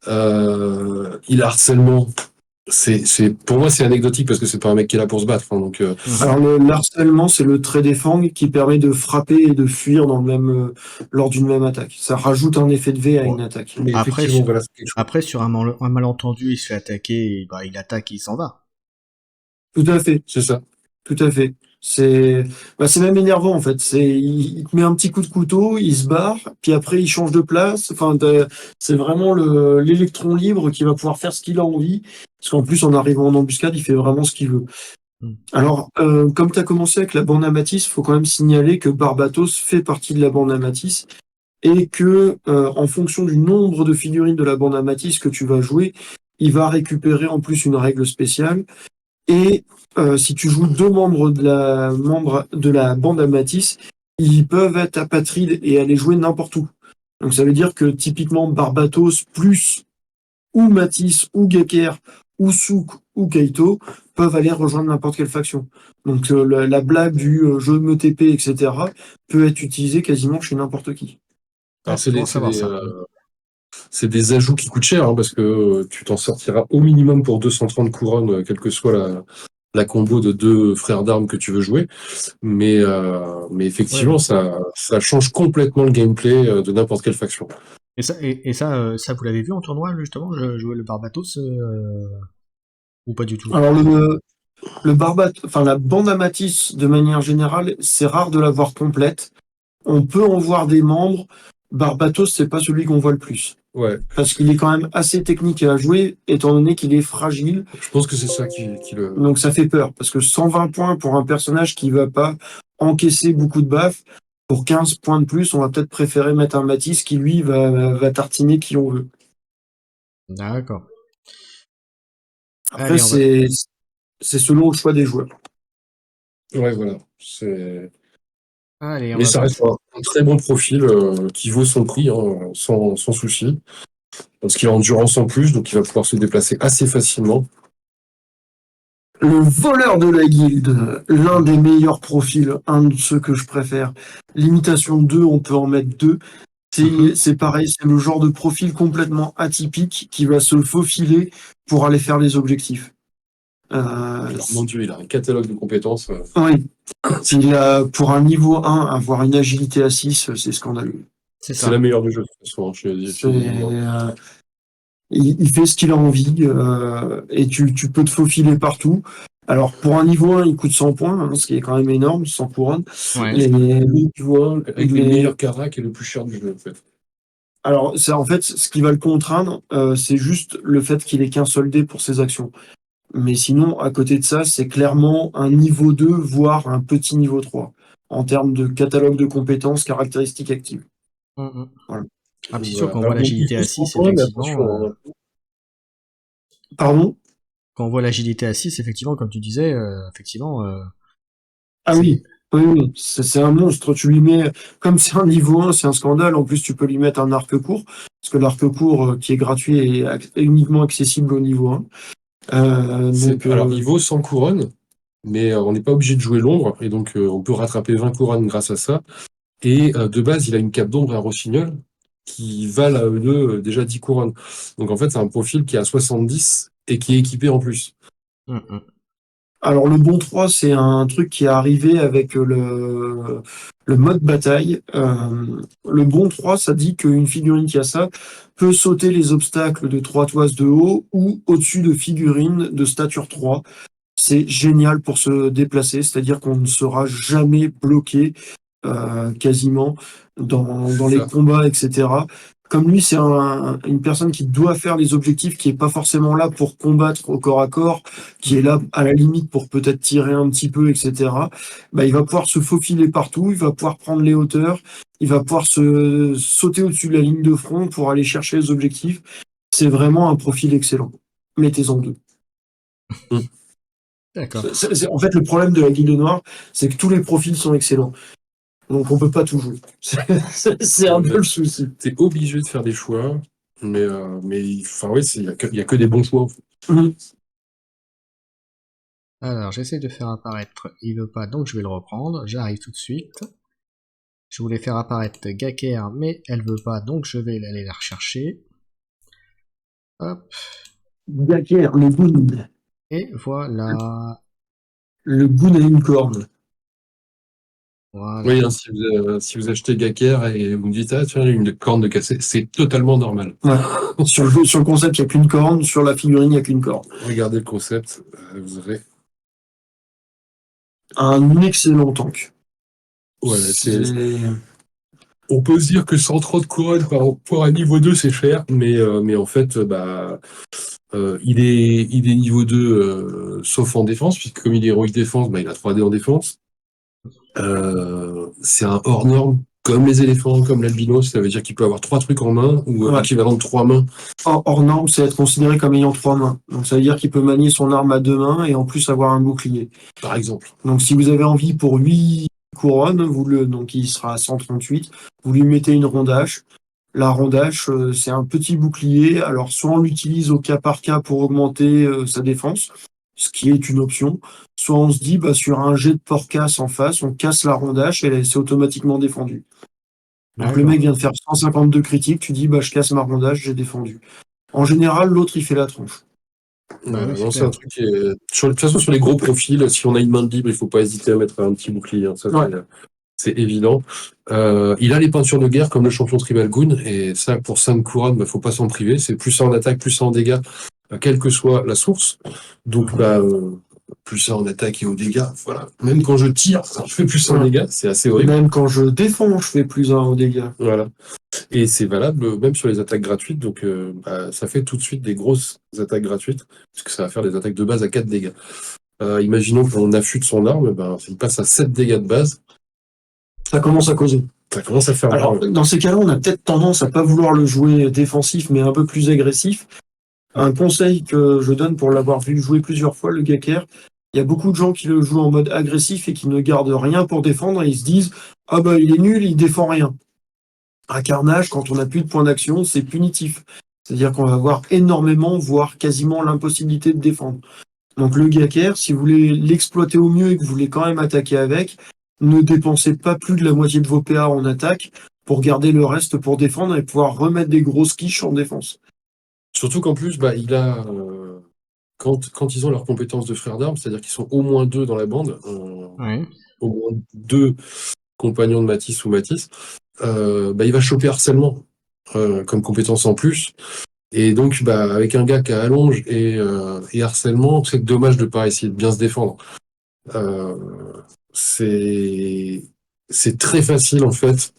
Il a harcèlement. Pour moi, c'est anecdotique parce que c'est pas un mec qui est là pour se battre. Hein, donc, Alors le harcèlement, c'est le trait des fangs qui permet de frapper et de fuir dans le même, lors d'une même attaque. Ça rajoute un effet de V à une attaque. Mais effectivement, voilà, c'est quelque chose. Après, sur un malentendu, il se fait attaquer, et, bah, il attaque et il s'en va. Tout à fait. C'est ça. Tout à fait. C'est même énervant en fait. Il te met un petit coup de couteau, il se barre, puis après il change de place. Enfin, c'est vraiment l'électron libre qui va pouvoir faire ce qu'il a envie. Parce qu'en plus, en arrivant en embuscade, il fait vraiment ce qu'il veut. Alors, comme tu as commencé avec la bande Amatis, il faut quand même signaler que Barbatos fait partie de la bande Amatis et que, en fonction du nombre de figurines de la bande Amatis que tu vas jouer, il va récupérer en plus une règle spéciale. Et si tu joues deux membres de la bande Amatis, ils peuvent être apatrides et aller jouer n'importe où. Donc ça veut dire que typiquement Barbatos plus ou Matisse ou Gekker ou Souk ou Kaito peuvent aller rejoindre n'importe quelle faction. Donc la blague du je me TP, etc. peut être utilisée quasiment chez n'importe qui. Alors c'est des ajouts qui coûtent cher, hein, parce que tu t'en sortiras au minimum pour 230 couronnes, quelle que soit la combo de deux frères d'armes que tu veux jouer. Mais effectivement, ça change complètement le gameplay de n'importe quelle faction. Et ça, vous l'avez vu en tournoi, justement, jouer le Barbatos, ou pas du tout? Alors la bande Amatis, de manière générale, c'est rare de la voir complète. On peut en voir des membres. Barbatos, c'est pas celui qu'on voit le plus. Ouais. Parce qu'il est quand même assez technique à jouer, étant donné qu'il est fragile. Je pense que c'est ça qui le... Donc ça fait peur, parce que 120 points pour un personnage qui va pas encaisser beaucoup de baffes, pour 15 points de plus, on va peut-être préférer mettre un Matisse qui, lui, va tartiner qui on veut. D'accord. Après, c'est selon le choix des joueurs. Ouais, voilà. Allez, mais ça reste un très bon profil qui vaut son prix, hein, sans souci. Parce qu'il a endurance en plus, donc il va pouvoir se déplacer assez facilement. Le voleur de la guilde, l'un des meilleurs profils, un de ceux que je préfère. Limitation 2, on peut en mettre 2. C'est pareil, c'est le genre de profil complètement atypique qui va se faufiler pour aller faire les objectifs. Alors, mon Dieu, il a un catalogue de compétences. Oui. Pour un niveau 1, avoir une agilité à 6, c'est scandaleux. C'est la meilleure du jeu, de toute façon. Il fait ce qu'il a envie et tu peux te faufiler partout. Alors, pour un niveau 1, il coûte 100 points, hein, ce qui est quand même énorme, 100 couronnes. Ouais. Tu vois, avec les meilleurs caracs et le plus cher du jeu, en fait. Alors, c'est en fait ce qui va le contraindre, c'est juste le fait qu'il ait qu'un seul dé pour ses actions. Mais sinon, à côté de ça, c'est clairement un niveau 2, voire un petit niveau 3, en termes de catalogue de compétences, caractéristiques actives. Mhm. Voilà. Ah, puis c'est sûr, Voilà. quand on voit Alors, donc, il l'agilité faut à se prendre 6, quand même, mais effectivement, attention, hein. Pardon? quand on voit l'agilité à 6, effectivement, comme tu disais, effectivement, Ah c'est... oui, oui, oui, c'est un monstre. Tu lui mets, comme c'est un niveau 1, c'est un scandale. En plus, tu peux lui mettre un arc court, parce que l'arc court, qui est gratuit, est uniquement accessible au niveau 1. Alors, il vaut 100 couronnes, mais on n'est pas obligé de jouer l'ombre, et donc on peut rattraper 20 couronnes grâce à ça. Et de base, il a une cape d'ombre et un rossignol qui valent à eux deux déjà 10 couronnes. Donc en fait, c'est un profil qui a 70 et qui est équipé en plus. Mhm. Alors le bon 3, c'est un truc qui est arrivé avec le mode bataille. Le bon 3, ça dit qu'une figurine qui a ça peut sauter les obstacles de 3 toises de haut ou au-dessus de figurines de stature 3. C'est génial pour se déplacer, c'est-à-dire qu'on ne sera jamais bloqué quasiment dans les Ça. combats, etc. Comme lui, c'est une personne qui doit faire les objectifs, qui est pas forcément là pour combattre au corps à corps, qui est là à la limite pour peut-être tirer un petit peu, etc. Bah, il va pouvoir se faufiler partout, il va pouvoir prendre les hauteurs, il va pouvoir se sauter au-dessus de la ligne de front pour aller chercher les objectifs. C'est vraiment un profil excellent. Mettez-en deux. Mm. D'accord. En fait, le problème de la Guilde Noire, c'est que tous les profils sont excellents. Donc on peut pas tout jouer. C'est un peu le souci. T'es obligé de faire des choix, mais enfin oui, il y a que des bons choix, en fait. Mhm. Alors, j'essaie de faire apparaître, il veut pas, donc je vais le reprendre, j'arrive tout de suite. Je voulais faire apparaître Gaker, mais elle veut pas, donc je vais aller la rechercher. Hop, Gaker, le Goon. et voilà. Le Goon a une corne. Voilà. Oui, hein, si vous achetez Gaker et vous me dites, ah tiens, une corne de cassé, c'est totalement normal. Ouais. Sur le concept, il n'y a qu'une corne. Sur la figurine, il n'y a qu'une corne. Regardez le concept, vous aurez. Un excellent tank. Voilà, C'est- on peut se dire que 130 couronnes pour un niveau 2, c'est cher, mais en fait, il est niveau 2, sauf en défense, puisque comme il est héroïque défense, il a 3D en défense. C'est un hors norme, comme les éléphants, comme l'albinos, ça veut dire qu'il peut avoir 3 trucs en main, ou Ouais. l'équivalent de 3 mains, Hors norme, c'est être considéré comme ayant 3 mains. Donc ça veut dire qu'il peut manier son arme à 2 mains et en plus avoir un bouclier. par exemple. Donc si vous avez envie pour 8 couronnes, donc il sera à 138, vous lui mettez une rondache. La rondache, c'est un petit bouclier. Alors soit on l'utilise au cas par cas pour augmenter sa défense, ce qui est une option. Soit on se dit, bah, sur un jet de port-casse en face, on casse la rondache et c'est automatiquement défendu. Donc le D'accord. mec vient de faire 152 critiques, tu dis, bah, je casse ma rondache, j'ai défendu. En général, l'autre, il fait la tronche. Bah oui, c'est Non, c'est un clair. truc qui est... de toute façon, sur les gros profils, si on a une main de libre, il faut pas hésiter à mettre un petit bouclier, hein. Ça, Ouais. c'est évident. Il a les peintures de guerre comme le champion Tribal Goon, et ça, pour 5 couronnes, faut pas s'en priver. C'est plus ça en attaque, plus ça en dégâts, quelle que soit la source. Donc, plus ça en attaque et aux dégâts. Voilà. Même quand je tire, je fais plus ça en dégâts. C'est assez horrible. Même quand je défends, je fais plus 1 aux dégâts. Voilà. Et c'est valable même sur les attaques gratuites. Donc, ça fait tout de suite des grosses attaques gratuites, puisque ça va faire des attaques de base à 4 dégâts. Imaginons qu'on affûte son arme, il passe à 7 dégâts de base. Ça commence à causer. Ça commence à faire Alors, mal. dans ces cas-là, on a peut-être tendance à pas vouloir le jouer défensif, mais un peu plus agressif. Un conseil que je donne pour l'avoir vu jouer plusieurs fois, le Gaker, il y a beaucoup de gens qui le jouent en mode agressif et qui ne gardent rien pour défendre et ils se disent « Ah bah il est nul, il défend rien ». À Carnage, quand on n'a plus de points d'action, c'est punitif. C'est-à-dire qu'on va avoir énormément, voire quasiment l'impossibilité de défendre. Donc le Gaker, si vous voulez l'exploiter au mieux et que vous voulez quand même attaquer avec, ne dépensez pas plus de la moitié de vos PA en attaque pour garder le reste pour défendre et pouvoir remettre des grosses quiches en défense. Surtout qu'en plus, il a, quand ils ont leurs compétences de frères d'armes, c'est-à-dire qu'ils sont au moins 2 dans la bande, Oui. au moins 2 compagnons de Matisse ou Matisse, il va choper harcèlement comme compétence en plus. Et donc, avec un gars qui a allonge et harcèlement, c'est dommage de pas essayer de bien se défendre. Euh, c'est c'est très facile en fait.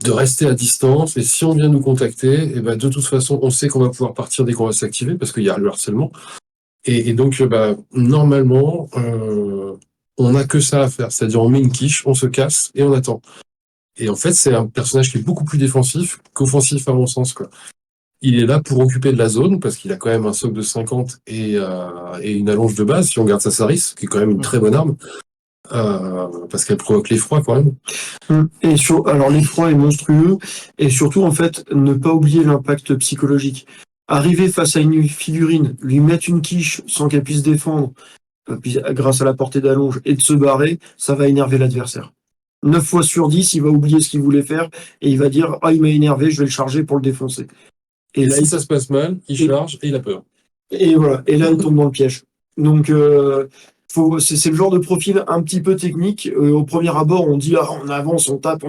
de rester à distance. Et si on vient nous contacter, et ben, de toute façon, on sait qu'on va pouvoir partir dès qu'on va s'activer parce qu'il y a le harcèlement. Et donc, normalement, on n'a que ça à faire. C'est-à-dire, on met une quiche, on se casse et on attend. Et en fait, c'est un personnage qui est beaucoup plus défensif qu'offensif à mon sens, quoi. Il est là pour occuper de la zone parce qu'il a quand même un socle de 50 et une allonge de base, si on garde sa Saris, qui est quand même une très bonne arme, parce qu'elle provoque l'effroi quand même. Alors l'effroi est monstrueux, et surtout en fait ne pas oublier l'impact psychologique. Arriver face à une figurine, lui mettre une quiche sans qu'elle puisse défendre, grâce à la portée d'allonge, et de se barrer, ça va énerver l'adversaire. 9 fois sur 10, il va oublier ce qu'il voulait faire et il va dire il m'a énervé, je vais le charger pour le défoncer. Et là, si ça se passe mal, il charge et il a peur. Et voilà, et là il tombe dans le piège. Donc c'est le genre de profil un petit peu technique. Au premier abord, on dit on avance, on tape.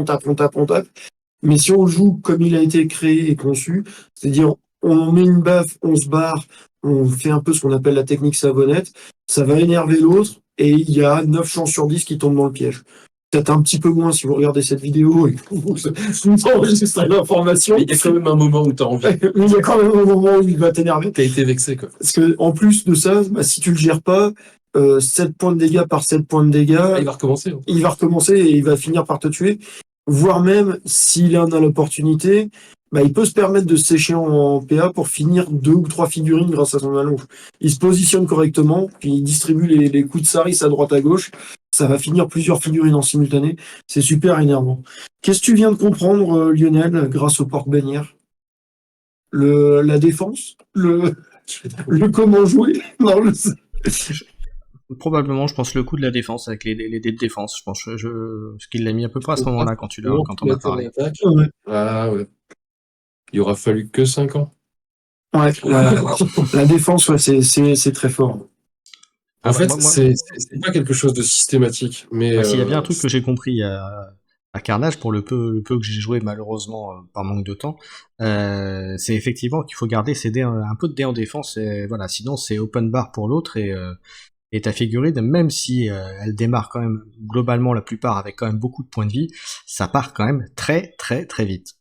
Mais si on joue comme il a été créé et conçu, c'est-à-dire on met une baffe, on se barre, on fait un peu ce qu'on appelle la technique savonnette, ça va énerver l'autre et il y a 9 chances sur 10 qui tombent dans le piège. Peut-être un petit peu moins si vous regardez cette vidéo et que vous enregistrez l'information. Il y a quand même un moment où tu as envie. Mais il y a quand même un moment où il va t'énerver. Tu as été vexé, quoi. Parce que en plus de ça, si tu le gères pas, 7 points de dégâts par 7 points de dégâts, il va recommencer. Hein. Il va recommencer et il va finir par te tuer. Voire même, s'il en a l'opportunité, il peut se permettre de se sécher en PA pour finir 2 ou 3 figurines grâce à son allonge. Il se positionne correctement, puis il distribue les coups de Saris à droite à gauche. Ça va finir plusieurs figurines en simultané. C'est super énervant. Qu'est-ce que tu viens de comprendre, Lionel, grâce au porte-bannière? La défense? Le comment jouer? Non, Probablement, je pense, le coup de la défense avec les dés de défense. Je pense ce qu'il l'a mis à peu près à ce moment-là quand on a parlé. Ouais. Ah ouais. Il aura fallu que 5 ans. Ouais, la défense, ouais, c'est très fort. En fait, c'est pas quelque chose de systématique, mais s'il y a bien un truc que j'ai compris à Carnage, pour le peu que j'ai joué malheureusement par manque de temps, c'est effectivement qu'il faut garder ses dés, un peu de dés en défense, et voilà, sinon c'est open bar pour l'autre et ta figurine, même si elle démarre quand même globalement la plupart avec quand même beaucoup de points de vie, ça part quand même très très très vite.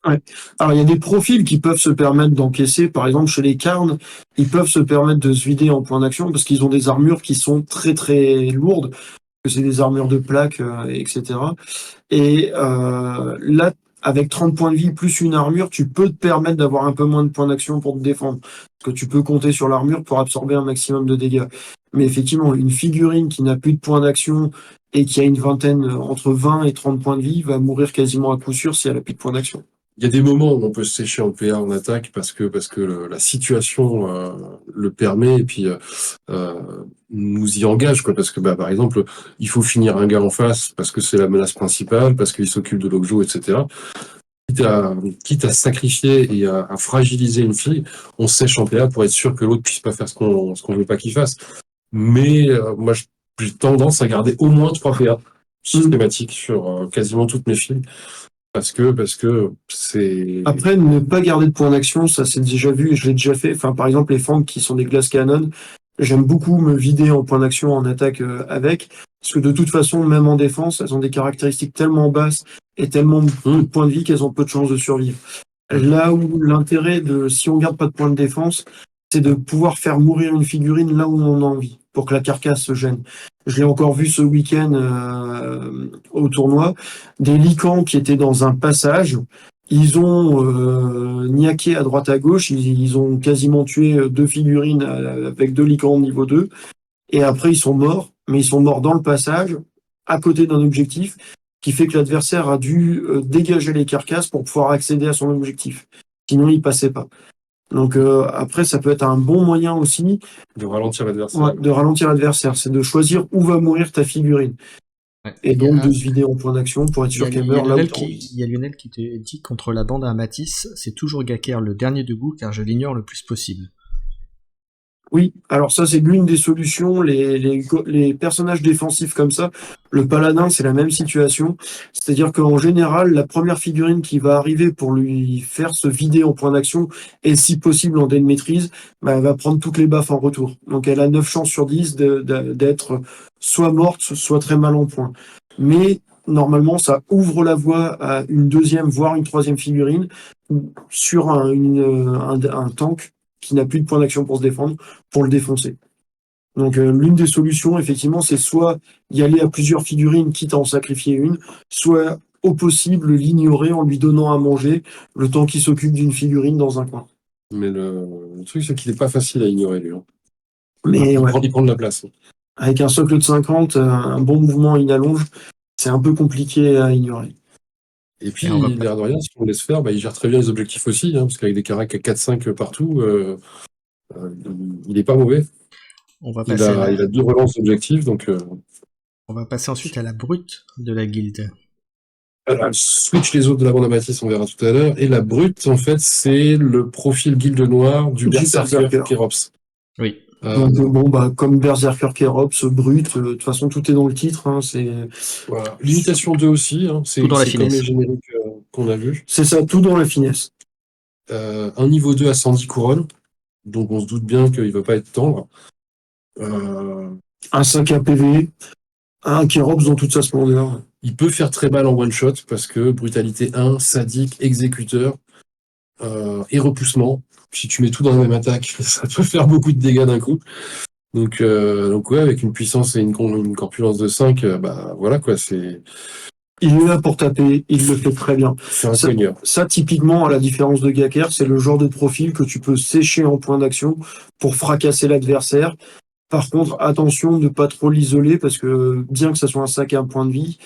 Ouais. Alors il y a des profils qui peuvent se permettre d'encaisser, par exemple chez les Carnes, ils peuvent se permettre de se vider en point d'action parce qu'ils ont des armures qui sont très très lourdes, que c'est des armures de plaques, etc. Et là, avec 30 points de vie plus une armure, tu peux te permettre d'avoir un peu moins de points d'action pour te défendre. Parce que tu peux compter sur l'armure pour absorber un maximum de dégâts. Mais effectivement, une figurine qui n'a plus de points d'action et qui a une vingtaine, entre 20 et 30 points de vie, va mourir quasiment à coup sûr si elle n'a plus de points d'action. Il y a des moments où on peut se sécher en PA en attaque parce que la situation le permet et puis nous y engage, quoi, parce que par exemple il faut finir un gars en face parce que c'est la menace principale, parce qu'il s'occupe de l'objet, etc. Quitte à sacrifier et à fragiliser une fille, on sèche en PA pour être sûr que l'autre puisse pas faire ce qu'on veut pas qu'il fasse. Mais moi j'ai tendance à garder au moins 3 PA systématiques sur quasiment toutes mes filles. Parce que c'est... Après, ne pas garder de points d'action, ça c'est déjà vu et je l'ai déjà fait. Enfin, par exemple, les fentes qui sont des glace cannon, j'aime beaucoup me vider en points d'action en attaque avec. Parce que de toute façon, même en défense, elles ont des caractéristiques tellement basses et tellement peu de points de vie qu'elles ont peu de chances de survivre. Là où l'intérêt si on garde pas de points de défense, c'est de pouvoir faire mourir une figurine là où on a envie, pour que la carcasse se gêne. Je l'ai encore vu ce week-end au tournoi, des licans qui étaient dans un passage, ils ont niaqué à droite à gauche, ils ont quasiment tué 2 figurines avec 2 licans au niveau 2, et après ils sont morts, mais ils sont morts dans le passage, à côté d'un objectif, qui fait que l'adversaire a dû dégager les carcasses pour pouvoir accéder à son objectif. Sinon, il passait pas. Donc après, ça peut être un bon moyen aussi de ralentir l'adversaire. Ouais, de ralentir l'adversaire, c'est de choisir où va mourir ta figurine. Ouais. Et donc de se vider en point d'action pour être sûr qu'elle meurt là où il y a Lionel qui te dit contre la bande à Matisse, c'est toujours Gaker le dernier debout car je l'ignore le plus possible. Oui, alors ça c'est l'une des solutions, les personnages défensifs comme ça, le paladin c'est la même situation, c'est-à-dire qu'en général la première figurine qui va arriver pour lui faire se vider en point d'action et si possible en dé de maîtrise, elle va prendre toutes les baffes en retour, donc elle a 9 chances sur 10 d'être soit morte, soit très mal en point. Mais normalement, ça ouvre la voie à une deuxième, voire une troisième figurine sur un tank qui n'a plus de point d'action pour se défendre, pour le défoncer. Donc l'une des solutions, effectivement, c'est soit y aller à plusieurs figurines, quitte à en sacrifier une, soit au possible l'ignorer en lui donnant à manger le temps qu'il s'occupe d'une figurine dans un coin. Mais le truc, c'est qu'il n'est pas facile à ignorer, lui. Mais ouais, Il prend de la place. avec un socle de 50, un bon mouvement in allonge, c'est un peu compliqué à ignorer. Et puis, Et on va l'air de rien, si on le laisse faire, il gère très bien les objectifs aussi, parce qu'avec des caracs à 4-5 partout, il n'est pas mauvais. on va Il passer à a 2 relances d'objectifs, donc on va passer ensuite à la brute de la guilde. switch les autres de la bande à Matisse, on verra tout à l'heure. Et la brute, en fait, c'est le profil guilde noir du Berserker Kerops. Oui. Donc comme Berserker Kerops, brut, de toute façon tout est dans le titre, hein, c'est Voilà. Limitation 2 aussi, c'est Tout dans la comme finesse. les génériques qu'on a vus. c'est ça, tout dans la finesse. Un niveau 2 à 110 couronnes, donc on se doute bien qu'il va pas être tendre. Un 5 APV, un Kerops dans toute sa splendeur. Il peut faire très mal en one shot parce que brutalité 1, sadique, exécuteur et repoussement. Si tu mets tout dans la même attaque, ça peut faire beaucoup de dégâts d'un coup. Donc ouais, avec une puissance et une corpulence de 5, voilà quoi, c'est Il est là pour taper, il le fait très bien. un cogneur. Ça, typiquement, à la différence de Gaker, c'est le genre de profil que tu peux sécher en point d'action pour fracasser l'adversaire. Par contre, attention de ne pas trop l'isoler parce que bien que ça soit un sac à un point de vie,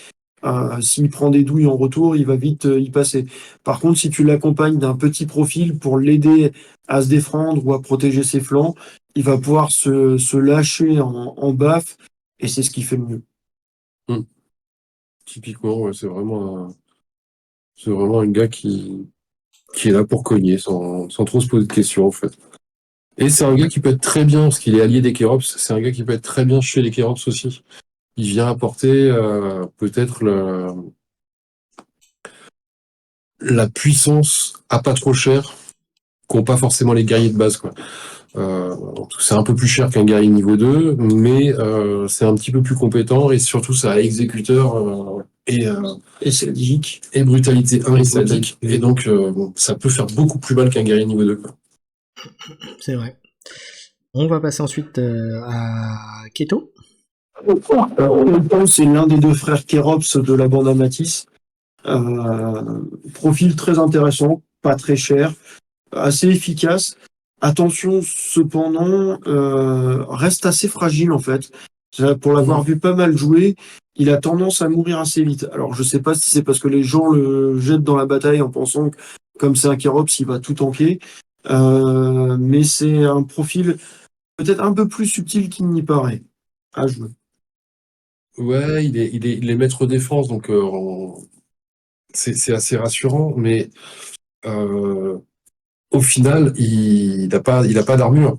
s'il prend des douilles en retour, il va vite y passer. Par contre, si tu l'accompagnes d'un petit profil pour l'aider à se défendre ou à protéger ses flancs, il va pouvoir se lâcher en baffe et c'est ce qui fait le mieux. Typiquement, ouais, c'est vraiment un gars qui est là pour cogner sans trop se poser de questions en fait. Et c'est un gars qui peut être très bien, parce qu'il est allié des Kerops, c'est un gars qui peut être très bien chez les Kerops aussi. Il vient apporter peut-être la puissance à pas trop cher qu'ont pas forcément les guerriers de base, quoi. C'est un peu plus cher qu'un guerrier niveau 2, mais c'est un petit peu plus compétent et surtout ça a exécuteur Et sadique. et brutalité 1 et sadique. Et donc ça peut faire beaucoup plus mal qu'un guerrier niveau 2, quoi. C'est vrai. On va passer ensuite à Keto. C'est l'un des deux frères Kerops de la bande à Matisse. Profil très intéressant, pas très cher, assez efficace. Attention, cependant, reste assez fragile en fait. Pour l'avoir vu pas mal jouer, il a tendance à mourir assez vite. Alors je sais pas si c'est parce que les gens le jettent dans la bataille en pensant que comme c'est un Kerops, il va tout tanker. Mais c'est un profil peut-être un peu plus subtil qu'il n'y paraît à jouer. Ouais, il est maître défense, donc c'est assez rassurant, mais au final, il a pas d'armure.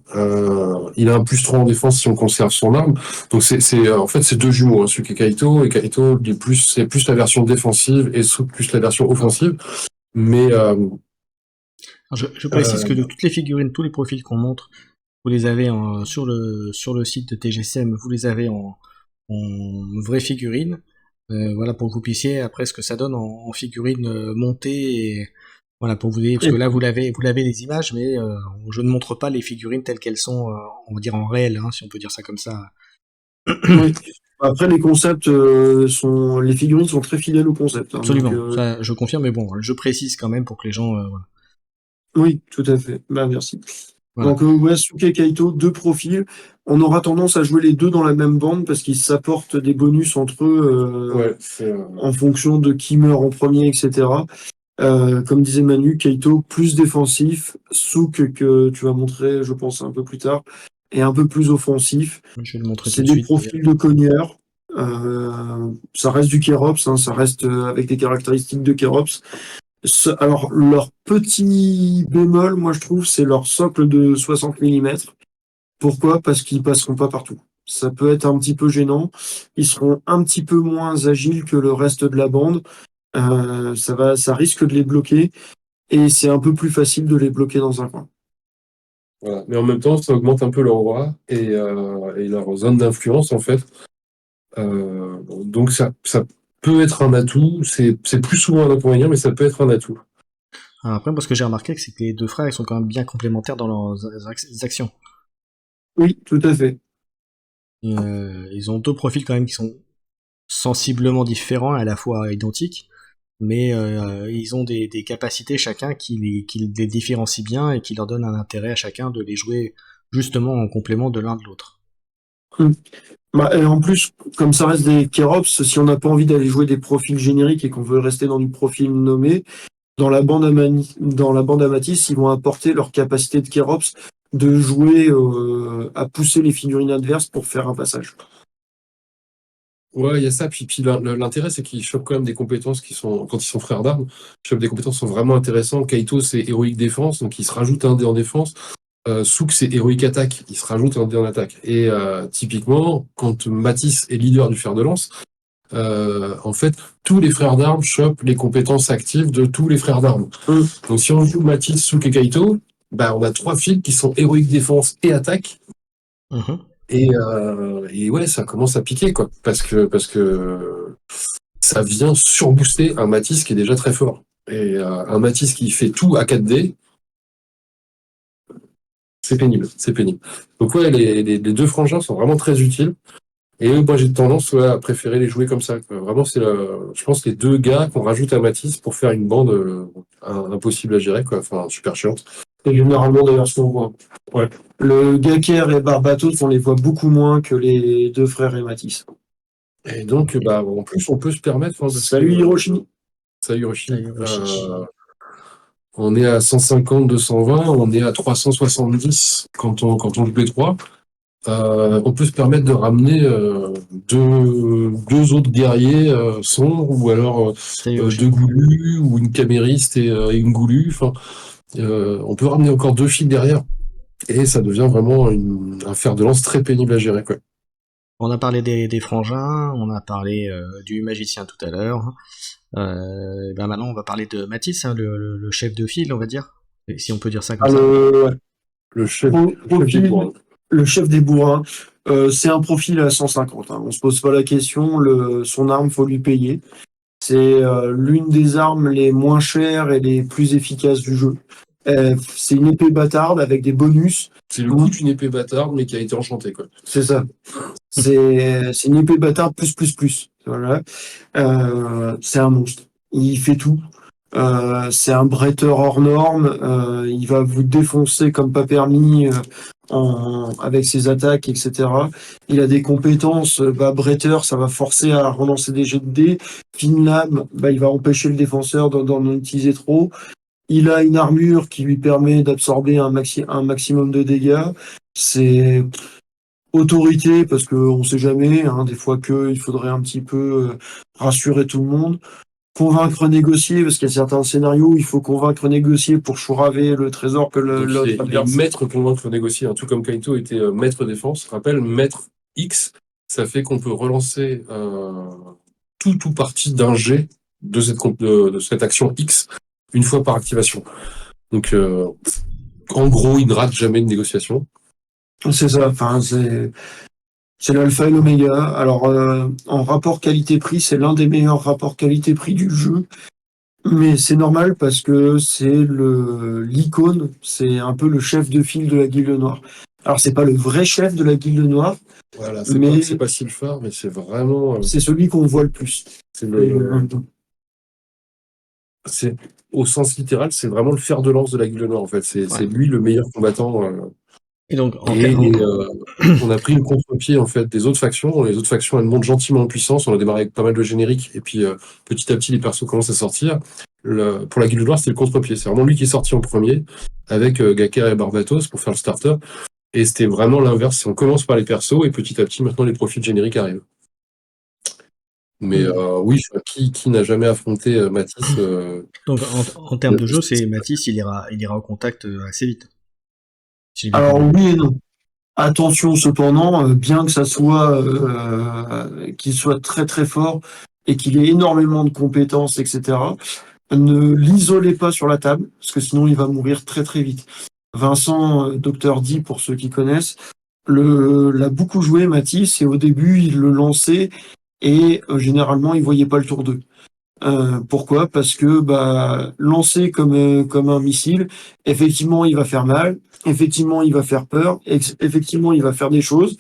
Il a un +3 en défense si on conserve son arme. Donc en fait c'est deux jumeaux, celui qui est Kaito, et Kaito c'est plus la version défensive et Suk plus la version offensive. Mais Je précise que de toutes les figurines, tous les profils qu'on montre, vous les avez sur le site de TGCM, vous les avez en vraie figurine. Voilà, pour que vous puissiez après ce que ça donne en figurine montée. Et, voilà, pour vous dire, parce que là vous l'avez les images, mais je ne montre pas les figurines telles qu'elles sont, on va dire en réel, si on peut dire ça comme ça. Oui. Après, les concepts les figurines sont très fidèles au concept. Absolument, Donc, ça je confirme, mais bon, je précise quand même pour que les gens. Voilà. oui, tout à fait. Merci. Voilà. Donc, Suke et Kaito, deux profils. On aura tendance à jouer les deux dans la même bande parce qu'ils s'apportent des bonus entre eux ouais, en fonction de qui meurt en premier, etc. Comme disait Manu, Kaito plus défensif, Suk que tu vas montrer, je pense, un peu plus tard, et un peu plus offensif. Je vais le montrer tout C'est de des suite. profils de cogneurs. Ça reste du Kerops, ça reste avec des caractéristiques de Kerops. Alors, leur petit bémol, moi je trouve, c'est leur socle de 60 mm. Pourquoi? Parce qu'ils passeront pas partout. Ça peut être un petit peu gênant. Ils seront un petit peu moins agiles que le reste de la bande. Ça risque de les bloquer. Et c'est un peu plus facile de les bloquer dans un coin. voilà. Mais en même temps, ça augmente un peu leur aura et leur zone d'influence en fait. Donc peut être un atout. C'est plus souvent un inconvénient, mais ça peut être un atout. Après, moi, ce que j'ai remarqué, c'est que les deux frères, ils sont quand même bien complémentaires dans leurs actions. Oui, tout à fait. Ils ont deux profils quand même qui sont sensiblement différents, à la fois identiques, mais ils ont des capacités chacun qui les différencient bien et qui leur donnent un intérêt à chacun de les jouer justement en complément de l'un de l'autre. Hum. Bah, et en plus, comme ça reste des Kerops, si on n'a pas envie d'aller jouer des profils génériques et qu'on veut rester dans du profil nommé, dans la bande Amatis, ils vont apporter leur capacité de Kerops de jouer à pousser les figurines adverses pour faire un passage. Ouais, il y a ça. Puis l'intérêt, c'est qu'ils chopent quand même des compétences qui sont, quand ils sont frères d'armes, ils chopent des compétences qui sont vraiment intéressantes. Kaito, c'est héroïque défense, donc il se rajoute un dé en défense. Souk, c'est héroïque attaque, il se rajoute un dé en attaque. Et typiquement, quand Matisse est leader du fer de lance, en fait, tous les frères d'armes chopent les compétences actives de tous les frères d'armes. Donc si on joue Matisse, Souk et Kaito, bah, on a 3 fils qui sont héroïque défense et attaque. Mhm. Et ouais, ça commence à piquer, quoi. Parce que ça vient surbooster un Matisse qui est déjà très fort. Et un Matisse qui fait tout à 4D, c'est pénible, c'est pénible. Donc ouais, les deux frangins sont vraiment très utiles. Et moi, j'ai tendance à préférer les jouer comme ça, quoi. Vraiment, je pense, les deux gars qu'on rajoute à Matisse pour faire une bande impossible à gérer, quoi. Enfin, super chiante. Et généralement, d'ailleurs, ce qu'on voit. Ouais. Le Gaker et Barbatos, on les voit beaucoup moins que les deux frères et Matisse. Et donc, bah, en plus, on peut se permettre. Enfin, Salut Hiroshi. Salut Hiroshi. Salut, Hiroshi. On est à 150, 220, on est à 370 quand on joue B3. On peut se permettre de ramener deux autres guerriers sombres, ou alors Salut, Hiroshi. deux goulus, ou une camériste et une goulue. Enfin, on peut ramener encore 2 fils derrière. Et ça devient vraiment un fer de lance très pénible à gérer, quoi. On a parlé des frangins, on a parlé du magicien tout à l'heure. Ben maintenant, on va parler de Matisse, hein, le chef de file, on va dire. Si on peut dire ça comme ça. Le chef, Profil, des bourrins. le chef des bourrins, c'est un profil à 150. Hein. On se pose pas la question. Son arme, faut lui payer. C'est l'une des armes les moins chères et les plus efficaces du jeu. C'est une épée bâtarde avec des bonus. C'est le coup d'une épée bâtarde, mais qui a été enchantée, quoi. C'est ça. C'est une épée bâtarde plus. Voilà. C'est un monstre. Il fait tout. C'est un bretteur hors norme. Il va vous défoncer comme pas permis avec ses attaques, etc. Il a des compétences. Bretteur, ça va forcer à relancer des jets de dés. Fine lame, il va empêcher le défenseur d'en utiliser trop. Il a une armure qui lui permet d'absorber un maximum de dégâts. C'est autorité, parce qu'on sait jamais, hein, des fois il faudrait un petit peu rassurer tout le monde. Convaincre, négocier, parce qu'il y a certains scénarios où il faut convaincre, négocier pour chouraver le trésor que l'autre Il est maître convaincre, négocier, hein, tout comme Kaito était maître défense. Rappelle, maître X, ça fait qu'on peut relancer tout ou partie d'un jet de cette action X une fois par activation. Donc, en gros, il ne rate jamais de négociation. C'est ça, enfin, c'est l'alpha et l'oméga. Alors, en rapport qualité-prix, c'est l'un des meilleurs rapports qualité-prix du jeu. Mais c'est normal parce que c'est l'icône, c'est un peu le chef de file de la Guilde Noire. Alors, c'est pas le vrai chef de la Guilde Noire. Voilà, mais c'est pas Sylphar, mais c'est vraiment. C'est celui qu'on voit le plus. C'est au sens littéral, c'est vraiment le fer de lance de la Guilde Noire, en fait. C'est lui le meilleur combattant. Et donc, on a pris le contre-pied, en fait, des autres factions. Les autres factions, elles montent gentiment en puissance. On a démarré avec pas mal de génériques. Et puis, petit à petit, les persos commencent à sortir. Pour la Guilde Noire, c'était le contre-pied. C'est vraiment lui qui est sorti en premier, avec Gaker et Barbatos pour faire le starter. Et c'était vraiment l'inverse. On commence par les persos, et petit à petit, maintenant, les profils génériques arrivent. Mais oui, qui n'a jamais affronté Matisse Donc, en termes de jeu, c'est Matisse, il ira au contact assez vite. Alors oui et non. Attention cependant, bien que ça soit qu'il soit très très fort et qu'il ait énormément de compétences, etc. Ne l'isolez pas sur la table, parce que sinon il va mourir très très vite. Vincent, Dr. D, pour ceux qui connaissent, l'a beaucoup joué Matisse, et au début il le lançait, et généralement ils voyaient pas le tour 2. Pourquoi? Parce que lancé comme un missile, effectivement il va faire mal, effectivement il va faire peur, effectivement il va faire des choses,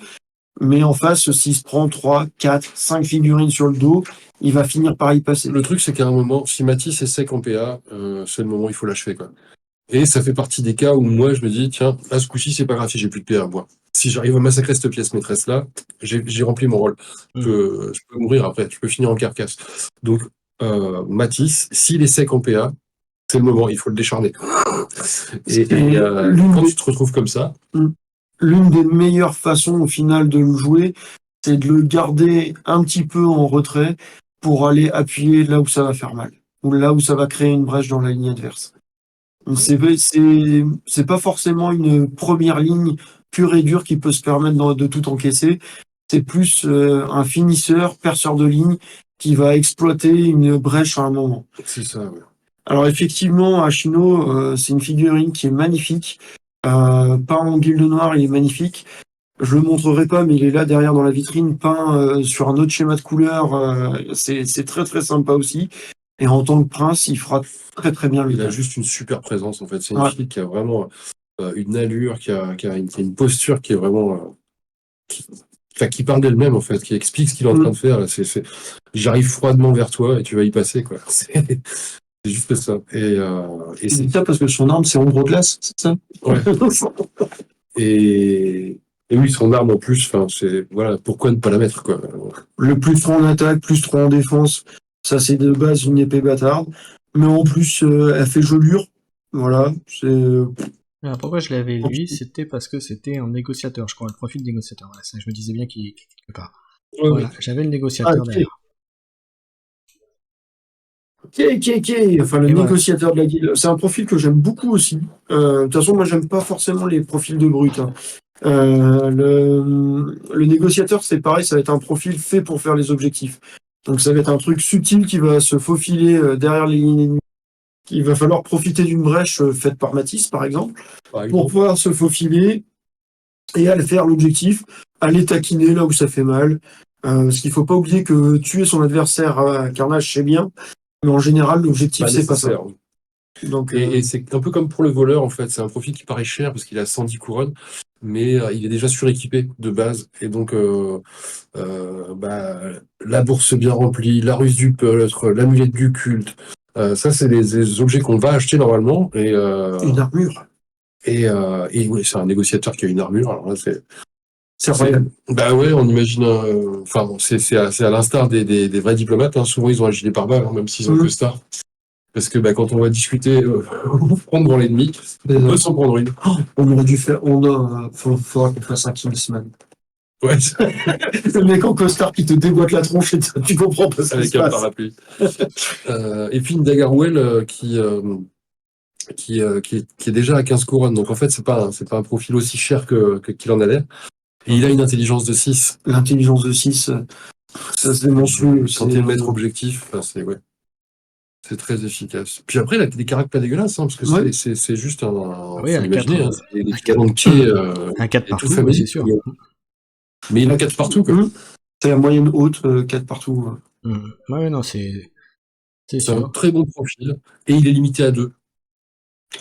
mais en face, s'il se prend 3, 4, 5 figurines sur le dos, il va finir par y passer. Le truc, c'est qu'à un moment, si Matisse est sec en PA, c'est le moment où il faut l'achever, quoi. Et ça fait partie des cas où moi, je me dis, tiens, à ce coup-ci, c'est pas grave si j'ai plus de PA à boire. Si j'arrive à massacrer cette pièce maîtresse-là, j'ai rempli mon rôle. Je peux mourir après, je peux finir en carcasse. Donc, Matisse, s'il est sec en PA, c'est le moment, il faut le décharner. Et quand tu te retrouves comme ça, l'une des meilleures façons au final de le jouer, c'est de le garder un petit peu en retrait pour aller appuyer là où ça va faire mal, ou là où ça va créer une brèche dans la ligne adverse. C'est pas forcément une première ligne pure et dure qui peut se permettre de tout encaisser. C'est plus un finisseur, perceur de ligne qui va exploiter une brèche à un moment. c'est ça, ouais. Alors effectivement, Ashino, c'est une figurine qui est magnifique. Peint en guilde noire, il est magnifique. Je le montrerai pas, mais il est là derrière dans la vitrine, peint sur un autre schéma de couleur. C'est très très sympa aussi. Et en tant que prince, il fera très très bien le Il a taf. juste une super présence, en fait. C'est une Ouais. fille qui a vraiment une allure, qui a une posture qui est vraiment... qui parle d'elle-même, en fait, qui explique ce qu'il est en train de faire. J'arrive froidement vers toi et tu vas y passer, quoi. C'est juste ça. Et C'est ça parce que son arme, c'est ombre glace, c'est ça? Ouais. Et oui, son arme en plus, enfin, c'est voilà, pourquoi ne pas la mettre, quoi. Le plus 3 en attaque, plus 3 en défense, ça c'est de base une épée bâtarde. Mais en plus, elle fait gelure. Voilà, Alors, pourquoi je l'avais lui, c'était parce que c'était un négociateur, je crois, le profil de négociateur. Voilà, ça, je me disais bien qu'il est quelque part. Ouais, Voilà, j'avais le négociateur ok. derrière. Ok. Enfin, le Et voilà. négociateur de la guilde. C'est un profil que j'aime beaucoup aussi. De toute façon, moi, j'aime pas forcément les profils de brut, hein. Le négociateur, c'est pareil, ça va être un profil fait pour faire les objectifs. Donc, ça va être un truc subtil qui va se faufiler derrière les lignes ennemies. Il va falloir profiter d'une brèche faite par Matisse, par exemple, pour pouvoir se faufiler et aller faire l'objectif, aller taquiner là où ça fait mal. Parce qu'il faut pas oublier que tuer son adversaire à Carnage, c'est bien, mais en général, l'objectif, c'est pas ça. Donc, Et c'est un peu comme pour le voleur, en fait. C'est un profil qui paraît cher parce qu'il a 110 couronnes, mais il est déjà suréquipé de base. Et donc, la bourse bien remplie, la ruse du peutre, l'amulette du culte. Ça, c'est des objets qu'on va acheter normalement. une armure. Et oui, c'est un négociateur qui a une armure. Alors là, C'est royal. bah ouais, on imagine. Enfin, c'est à l'instar des vrais diplomates. Hein. Souvent, ils ont un gilet pare-balles, hein, même s'ils ont un costard. Parce que quand on va discuter, prendre devant l'ennemi, on peut s'en prendre une. On aurait dû faire. Faudra qu'on fasse un Kingsman. Ouais, Le mec en costard qui te déboîte la tronche et tu comprends pas ce qui avec se un passe. parapluie. Et puis une Daggerwell qui est déjà à 15 couronnes. Donc en fait, c'est pas un profil aussi cher qu'il en a l'air. Et il a une intelligence de 6. L'intelligence de 6, ça c'est monstrueux. Quand t'es maître objectif, enfin, c'est très efficace. Puis après, il a des caractères pas dégueulasses, hein, parce que Ouais. c'est juste un. Oui, Faut un l'imaginer, 4, hein, c'est des canons de quai. un 4 et tout partout, famille. c'est sûr. Mais il a 4 partout, quoi. C'est la moyenne haute, 4 partout. Ouais, non, c'est C'est un sûr. très bon profil. Et il est limité à 2.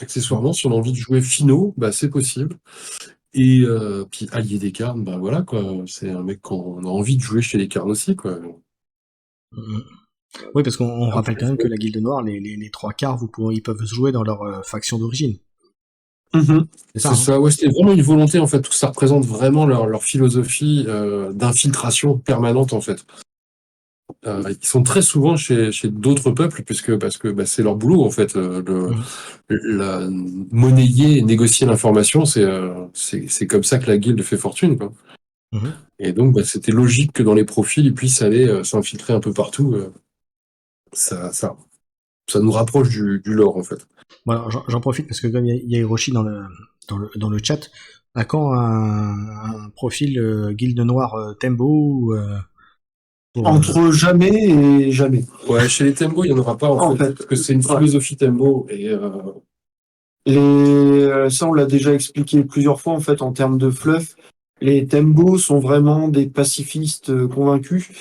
Accessoirement, si on a envie de jouer finaux, c'est possible. Et puis allié des carnes, voilà, quoi. C'est un mec qu'on a envie de jouer chez les carnes aussi, quoi. Oui, parce qu'on rappelle quand même que la Guilde Noire, les 3 quarts, ils peuvent se jouer dans leur faction d'origine. C'est ça, C'est ça, ouais, c'était vraiment une volonté, en fait. Tout ça représente vraiment leur philosophie d'infiltration permanente, en fait. Ils sont très souvent chez d'autres peuples, parce que c'est leur boulot, en fait. Monnayer et négocier l'information, c'est comme ça que la guilde fait fortune, quoi. Et donc, c'était logique que dans les profils, ils puissent aller s'infiltrer un peu partout. Ça nous rapproche du lore, en fait. Voilà, j'en profite parce que comme il y a Hiroshi dans le chat, à quand un profil Guilde Noire Tembo Entre jamais et jamais. Ouais, chez les Tembo, il n'y en aura pas, en fait. Parce que c'est une philosophie Tembo. Et ça, on l'a déjà expliqué plusieurs fois, en fait, en termes de fluff. Les Tembo sont vraiment des pacifistes convaincus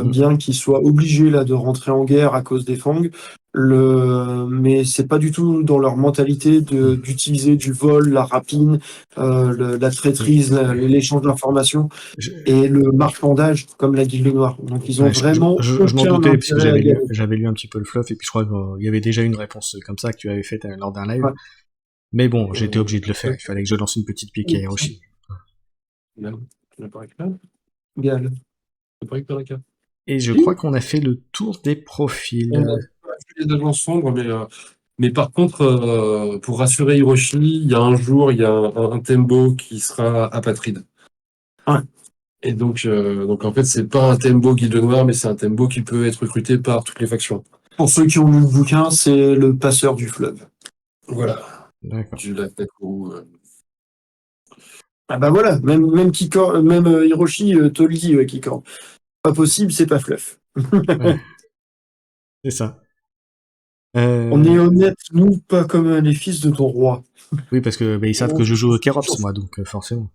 bien qu'ils soient obligés là de rentrer en guerre à cause des Fang. Mais c'est pas du tout dans leur mentalité d'utiliser du vol, la rapine, la traîtrise, l'échange d'informations Je, et le marchandage comme la Guilde Noire. Donc ils ont ouais, vraiment je m'en aucun doutais puisque intérêt à y aller. j'avais lu un petit peu le fluff et puis je crois qu'il y avait déjà une réponse comme ça que tu avais faite lors d'un live. Ouais. Mais bon, j'étais obligé de le faire. Il fallait que je lance une petite pique à Oui. Hiroshi. Là, tu n'as pas récupéré? Gal. Tu n'as pas récupéré la carte. Et je Oui. crois qu'on a fait le tour des profils. On a pas vu les agences sombres, mais par contre, pour rassurer Hiroshi, il y a un jour, il y a un Tembo qui sera apatride. Ouais. Et donc en fait, c'est pas un Tembo Guilde Noire, mais c'est un Tembo qui peut être recruté par toutes les factions. Pour ceux qui ont lu le bouquin, c'est le passeur du fleuve. Voilà. D'accord. Du lac Nakuru. Ah bah voilà, même Kikor, même Hiroshi te le dit, Kikor. Pas possible, c'est pas fluff. Ouais. C'est ça. On est honnête, nous, pas comme les fils de ton roi. Oui, parce que ils savent que je joue au Kerops, moi, donc forcément.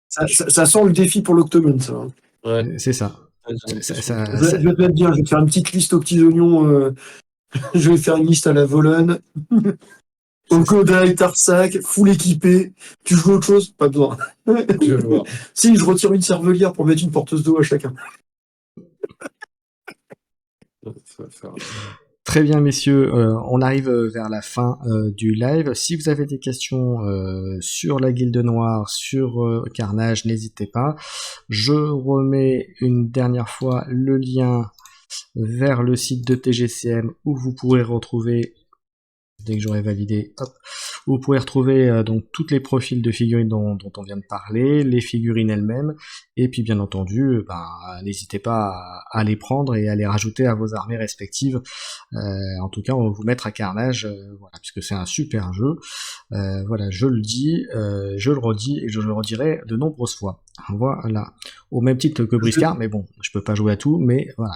Ça sent le défi pour l'Octomon, ça. Hein. Ouais. C'est ça. Ouais, Je vais te dire, je vais te faire une petite liste aux petits oignons. Je vais faire une liste à la Volone. Okodai, Tarsac, full équipé. Tu joues autre chose? Pas besoin. je vais le voir. Si, je retire une cervelière pour mettre une porteuse d'eau à chacun. Ça va faire- Très bien, messieurs, on arrive vers la fin du live. Si vous avez des questions sur la Guilde Noire, sur Carnage, n'hésitez pas. Je remets une dernière fois le lien vers le site de TGCM où vous pourrez retrouver, dès que j'aurai validé, hop, vous pourrez retrouver donc toutes les profils de figurines dont on vient de parler, les figurines elles-mêmes, et puis bien entendu, n'hésitez pas à les prendre et à les rajouter à vos armées respectives. En tout cas, on va vous mettre à Carnage, voilà, puisque c'est un super jeu. Voilà, je le dis, je le redis et je le redirai de nombreuses fois. Voilà, au même titre que Briscard, mais bon, je peux pas jouer à tout, mais voilà.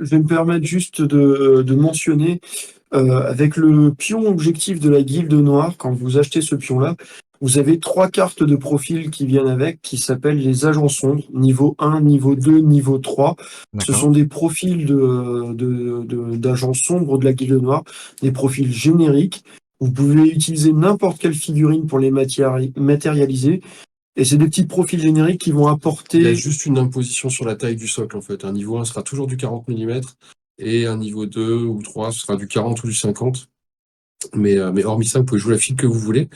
Je vais me permettre juste de mentionner, avec le pion objectif de la Guilde Noire, quand vous achetez ce pion-là, vous avez 3 cartes de profil qui viennent avec, qui s'appellent les agents sombres, niveau 1, niveau 2, niveau 3. Ce sont des profils d'agents sombres de la Guilde Noire, des profils génériques. Vous pouvez utiliser n'importe quelle figurine pour les matérialiser. Et c'est des petits profils génériques qui vont apporter... Il y a juste une imposition sur la taille du socle, en fait. Un niveau 1 sera toujours du 40 mm, et un niveau 2 ou 3 sera du 40 ou du 50. Mais hormis ça, vous pouvez jouer la file que vous voulez.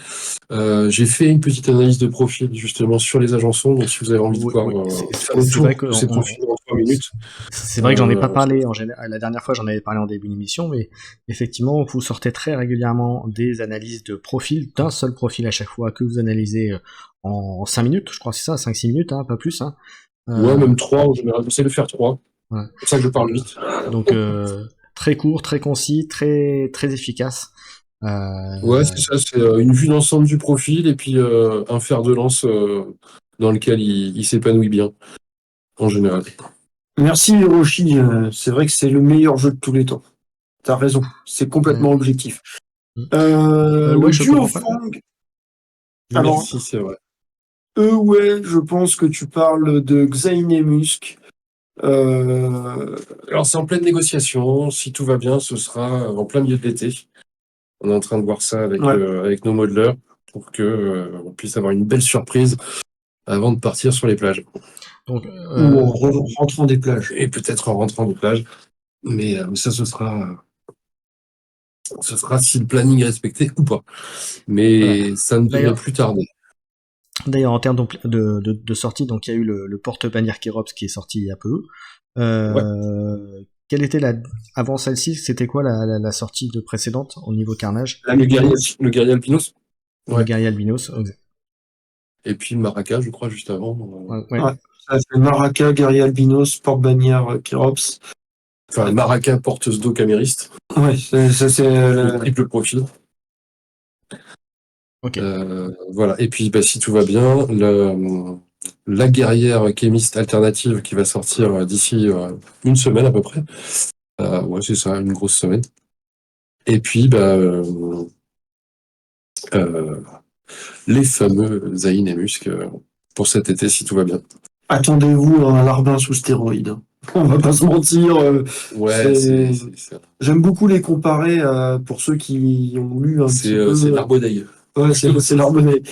J'ai fait une petite analyse de profil, justement, sur les agents sombres, donc si vous avez envie de pouvoir faire le tour de ces profils en 3 minutes. C'est vrai que j'en ai pas parlé la dernière fois, j'en avais parlé en début d'émission, mais effectivement, vous sortez très régulièrement des analyses de profil, d'un seul profil à chaque fois, que vous analysez en 5 minutes, je crois que c'est ça, 5-6 minutes, hein, pas plus. Hein. Ouais, même 3 en général, j'essaie de faire 3. Ouais. C'est pour ça que je parle vite. Donc très court, très concis, très très efficace. Ouais, c'est ça, c'est une vue d'ensemble du profil et puis un fer de lance dans lequel il s'épanouit bien, en général. Merci Hiroshi, c'est vrai que c'est le meilleur jeu de tous les temps. T'as raison, c'est complètement objectif. Le duo Fang... Alors, merci, c'est vrai. ouais, je pense que tu parles de Xainemusk. Alors c'est en pleine négociation, si tout va bien, ce sera en plein milieu de l'été. On est en train de voir ça avec nos modeleurs pour que on puisse avoir une belle surprise avant de partir sur les plages. Donc, ou en rentrant des plages. Et peut-être en rentrant des plages. Mais ça, ce sera si le planning est respecté ou pas. Mais ça ne devrait plus tarder. D'ailleurs, en termes de sortie, donc il y a eu le porte-bannière Kerops qui est sorti il y a peu. Quelle était avant celle-ci, c'était quoi la sortie de précédente au niveau Carnage? Le guerrier Albinos. Le guerrier Albinos. Okay. Et puis Maraca, je crois, juste avant. Ouais. Ça fait Maraca, guerrier Albinos, porte-bannière Kerops. Enfin, Maraca, porteuse d'eau camériste. Ouais, ça c'est le triple profil. Okay. Voilà. Et puis, si tout va bien, la guerrière kémiste alternative qui va sortir d'ici une semaine à peu près. Ouais, c'est ça, une grosse semaine. Et puis, les fameux Zayn et Musk pour cet été, si tout va bien. Attendez-vous à un larbin sous stéroïdes. On va pas se mentir. Ouais, J'aime beaucoup les comparer pour ceux qui ont lu un petit peu. c'est l'Arbonneil. Ouais, c'est l'Arbonnet.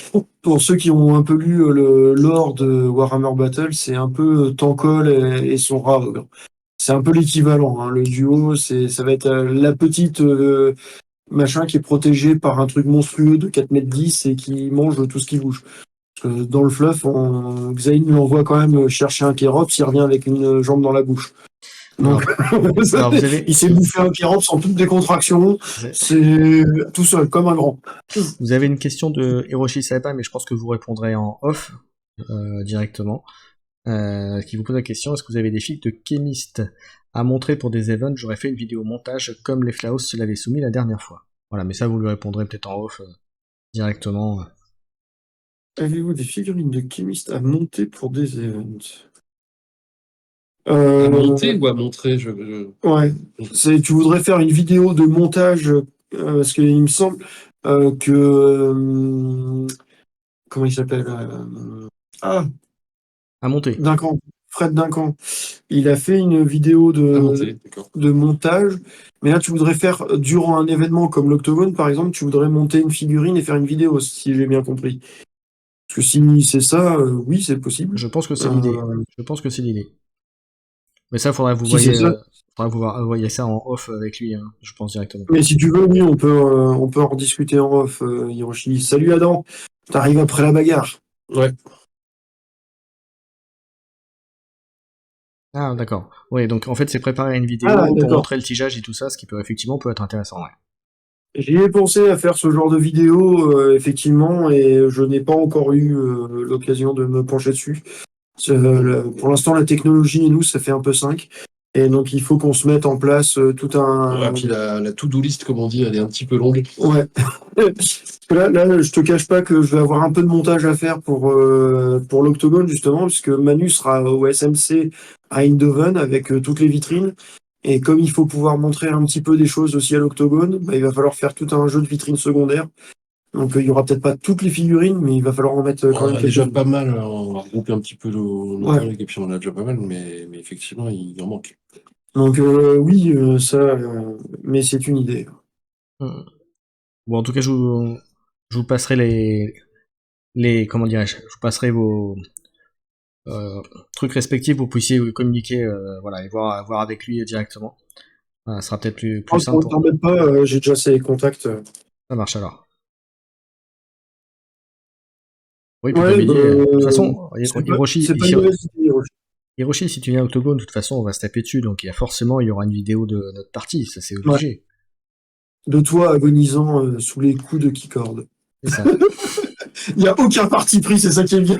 Pour ceux qui ont un peu lu le lore de Warhammer Battle, c'est un peu Tankol et son rat ogre. C'est un peu l'équivalent, hein. Le duo, ça va être la petite machin qui est protégée par un truc monstrueux de 4 m 10 et qui mange tout ce qui bouge. Parce que dans le fluff, Xain lui envoie quand même chercher un Kérops, il revient avec une jambe dans la bouche. Donc, Alors, vous avez, il s'est bouffé un Kérops en toute décontraction, c'est tout seul, comme un grand. vous avez une question de Hiroshi Saiba, mais je pense que vous répondrez en off directement. Qui vous pose la question, est-ce que vous avez des fiches de Chemist à montrer pour des events? J'aurais fait une vidéo montage comme les Flaos se l'avaient soumis la dernière fois. Voilà, mais ça vous lui répondrez peut-être en off directement. Avez-vous des figurines de Chemist à monter pour des events? À monter ou à montrer Ouais. Tu voudrais faire une vidéo de montage, parce qu'il me semble que... comment il s'appelle Ah, À monter. Duncan. Fred Duncan. Il a fait une vidéo à monter, d'accord. de montage, mais là tu voudrais faire, durant un événement comme l'Octogone par exemple, tu voudrais monter une figurine et faire une vidéo, si j'ai bien compris. Parce que si c'est ça, oui, c'est possible. Je pense que c'est l'idée. Je pense que c'est l'idée. Mais ça, faudrait que vous Si c'est ça. faudrait que vous voyez ça en off avec lui, hein, je pense directement. Mais si tu veux, oui, on peut en rediscuter en off, Hiroshi. Salut Adam, t'arrives après la bagarre. Ouais. Ah, d'accord. Oui, donc en fait, c'est préparer une vidéo Ah, pour d'accord. montrer le tigeage et tout ça, ce qui peut effectivement peut être intéressant, ouais. J'y ai pensé à faire ce genre de vidéo, effectivement, et je n'ai pas encore eu l'occasion de me pencher dessus. Pour l'instant, la technologie et nous, ça fait un peu 5. Et donc, il faut qu'on se mette en place tout un... Ouais, puis la to-do list, comme on dit, elle est un petit peu longue. Ouais. Parce que là, je te cache pas que je vais avoir un peu de montage à faire pour l'Octogone, justement, puisque Manu sera au SMC à Eindhoven avec toutes les vitrines. Et comme il faut pouvoir montrer un petit peu des choses aussi à l'Octogone, bah, il va falloir faire tout un jeu de vitrines secondaires. Donc, il y aura peut-être pas toutes les figurines, mais il va falloir en mettre quand On même a déjà quelques-unes. pas mal, on va regrouper un petit peu nos Ouais. collègues, et puis on a déjà pas mal, mais effectivement, il en manque. Donc, oui, ça, mais c'est une idée. Bon, en tout cas, je vous passerai comment dirais-je, je vous passerai vos trucs respectifs, vous puissiez communiquer, voilà, et voir avec lui directement. Voilà, ça sera peut-être plus simple pour. T'embête pas, j'ai déjà ses contacts. Ça marche alors. Oui, puis comme Ouais, il dit, de toute façon, Hiroshi, c'est pas une mauvaise idée, Hiroshi. Hiroshi, si tu viens à Octogone, de toute façon, on va se taper dessus, donc il y aura une vidéo de notre partie, ça c'est Ouais. obligé. De toi agonisant sous les coups de Keycord. C'est ça. Il n'y a aucun parti pris, c'est ça qui est bien.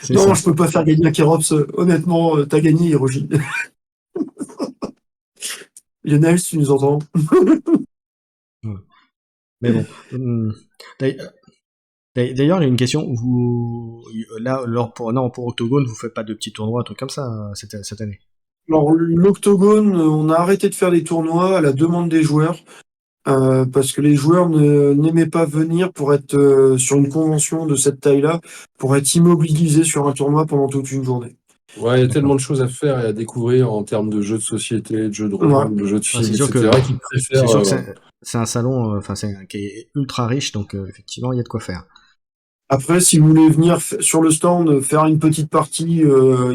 C'est Non, ça. je peux pas faire gagner à Kerops. Honnêtement, t'as gagné, Hiroshi. Lionel, si tu nous entends. Mais bon. D'ailleurs, il y a une question. Là, pour Octogone, vous faites pas de petits tournois, un truc comme ça, cette année. Alors, l'Octogone, on a arrêté de faire des tournois à la demande des joueurs. Parce que les joueurs n'aimaient pas venir pour être sur une convention de cette taille-là, pour être immobilisés sur un tournoi pendant toute une journée. Ouais, il y a D'accord. tellement de choses à faire et à découvrir en termes de jeux de société, de jeux de rôle, Ouais. de jeux de Ouais, films, c'est sûr etc., qui préfèrent. c'est sûr que c'est un salon, qui est ultra riche, donc effectivement, il y a de quoi faire. Après, si vous voulez venir sur le stand, faire une petite partie,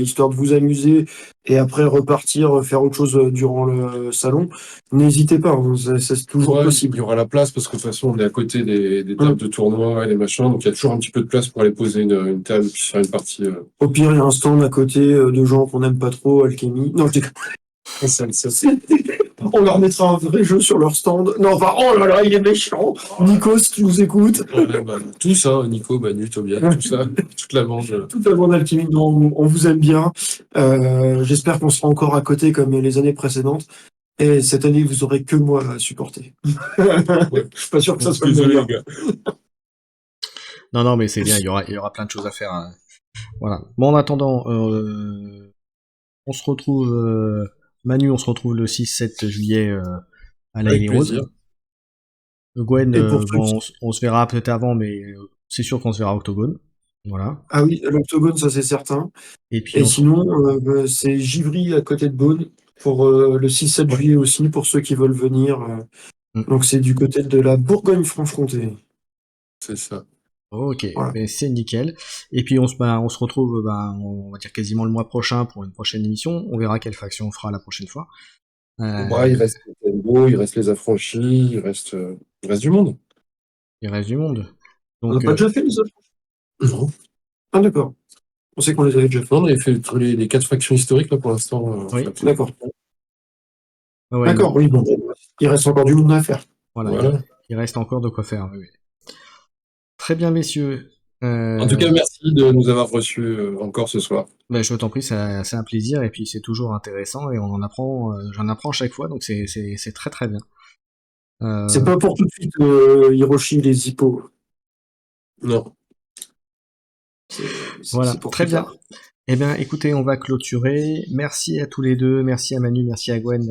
histoire de vous amuser, et après repartir, faire autre chose durant le salon, n'hésitez pas, hein, c'est toujours Ouais, possible. il y aura la place parce que de toute façon, on est à côté des tables de tournoi et des machins, donc il y a toujours un petit peu de place pour aller poser une table et puis faire une partie. Au pire, il y a un stand à côté de gens qu'on n'aime pas trop, Alchemy. Non, je déconne. On leur mettra un vrai jeu sur leur stand. Non, enfin, oh là là, il est méchant. Nico, si tu nous écoutes. Ouais, bah, tout ça, Nico, Manu, Tobias, tout ça, toute la bande. Toute la bande Alchemy, on vous aime bien. J'espère qu'on sera encore à côté comme les années précédentes. Et cette année, vous aurez que moi à supporter. Ouais. Je suis pas sûr que ça soit le Désolé, meilleur. les gars. Non, mais c'est bien, il y aura plein de choses à faire, hein. Voilà. Bon, en attendant, on se retrouve, Manu, on se retrouve le 6-7 juillet à la Avec Healy Road. plaisir. Gwen, Et pour ceux bon, on se verra peut-être avant, mais c'est sûr qu'on se verra à Octogone. Voilà. Ah oui, l'Octogone, ça c'est certain. Et puis Et on se... sinon, c'est Givry à côté de Beaune pour le 6-7 Ouais. juillet aussi, pour ceux qui veulent venir. Mm. Donc c'est du côté de la Bourgogne-Franche-Comté. C'est ça. Ok, Voilà. ben c'est nickel. Et puis on se retrouve, on va dire quasiment le mois prochain pour une prochaine émission. On verra quelle faction on fera la prochaine fois. Bah, il Euh, reste Nintendo, il reste les affranchis, il reste du monde. il reste du monde. On n'a Donc pas déjà fait les autres? Non. Ah d'accord. On sait qu'on les avait déjà fait. Non, on avait fait tous les 4 factions historiques, là, pour l'instant. oui, D'accord. ouais, D'accord, oui, bon. Il reste encore du monde à faire. voilà, Voilà. il reste encore de quoi faire. Oui, oui. Très bien, messieurs. En tout cas, merci de nous avoir reçus encore ce soir. Ben, je t'en prie, c'est un plaisir et puis c'est toujours intéressant et on en apprend, j'en apprends chaque fois, donc c'est très très bien. C'est Euh, pas pour tout de suite, Hiroshi les hippos. Non. voilà, C'est pour très plus bien. tard. Eh bien, écoutez, on va clôturer. Merci à tous les deux, merci à Manu, merci à Gwen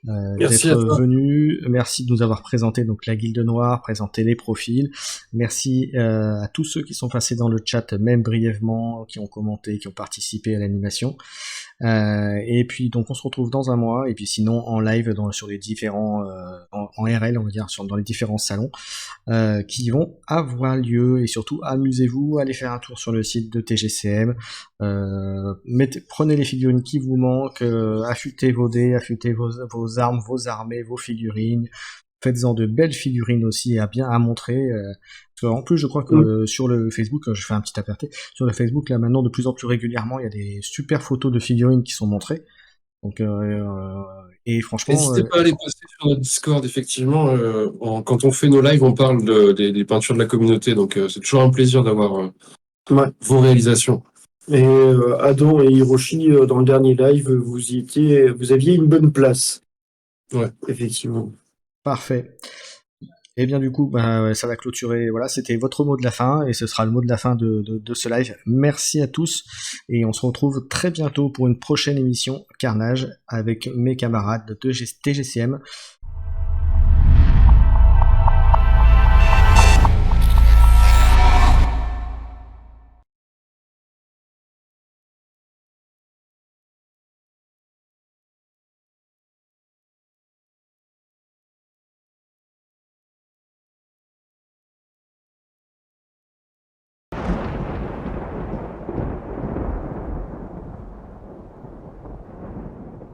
Merci d'être à toi. venus. Merci de nous avoir présenté donc la Guilde Noire, présenté les profils. Merci à tous ceux qui sont passés dans le chat, même brièvement, qui ont commenté, qui ont participé à l'animation. Et puis donc on se retrouve dans un mois et puis sinon en live sur les différents en RL on va dire dans les différents salons qui vont avoir lieu et surtout amusez-vous, allez faire un tour sur le site de TGCM, prenez les figurines qui vous manquent, affûtez vos dés, affûtez vos armes, vos armées, vos figurines, faites-en de belles figurines aussi à montrer. En plus, je crois que sur le Facebook, je fais un petit aparté, sur le Facebook, là maintenant, de plus en plus régulièrement, il y a des super photos de figurines qui sont montrées. Donc, et franchement, N'hésitez pas à les poster sur notre Discord, effectivement. Quand on fait nos lives, on parle des peintures de la communauté, donc c'est toujours un plaisir d'avoir Ouais. vos réalisations. Et Adam et Hiroshi, dans le dernier live, vous aviez une bonne place. Ouais. Effectivement. parfait. Et bien du coup, ça va clôturer. Voilà, c'était votre mot de la fin et ce sera le mot de la fin de ce live. Merci à tous et on se retrouve très bientôt pour une prochaine émission Carnage avec mes camarades de TGCM.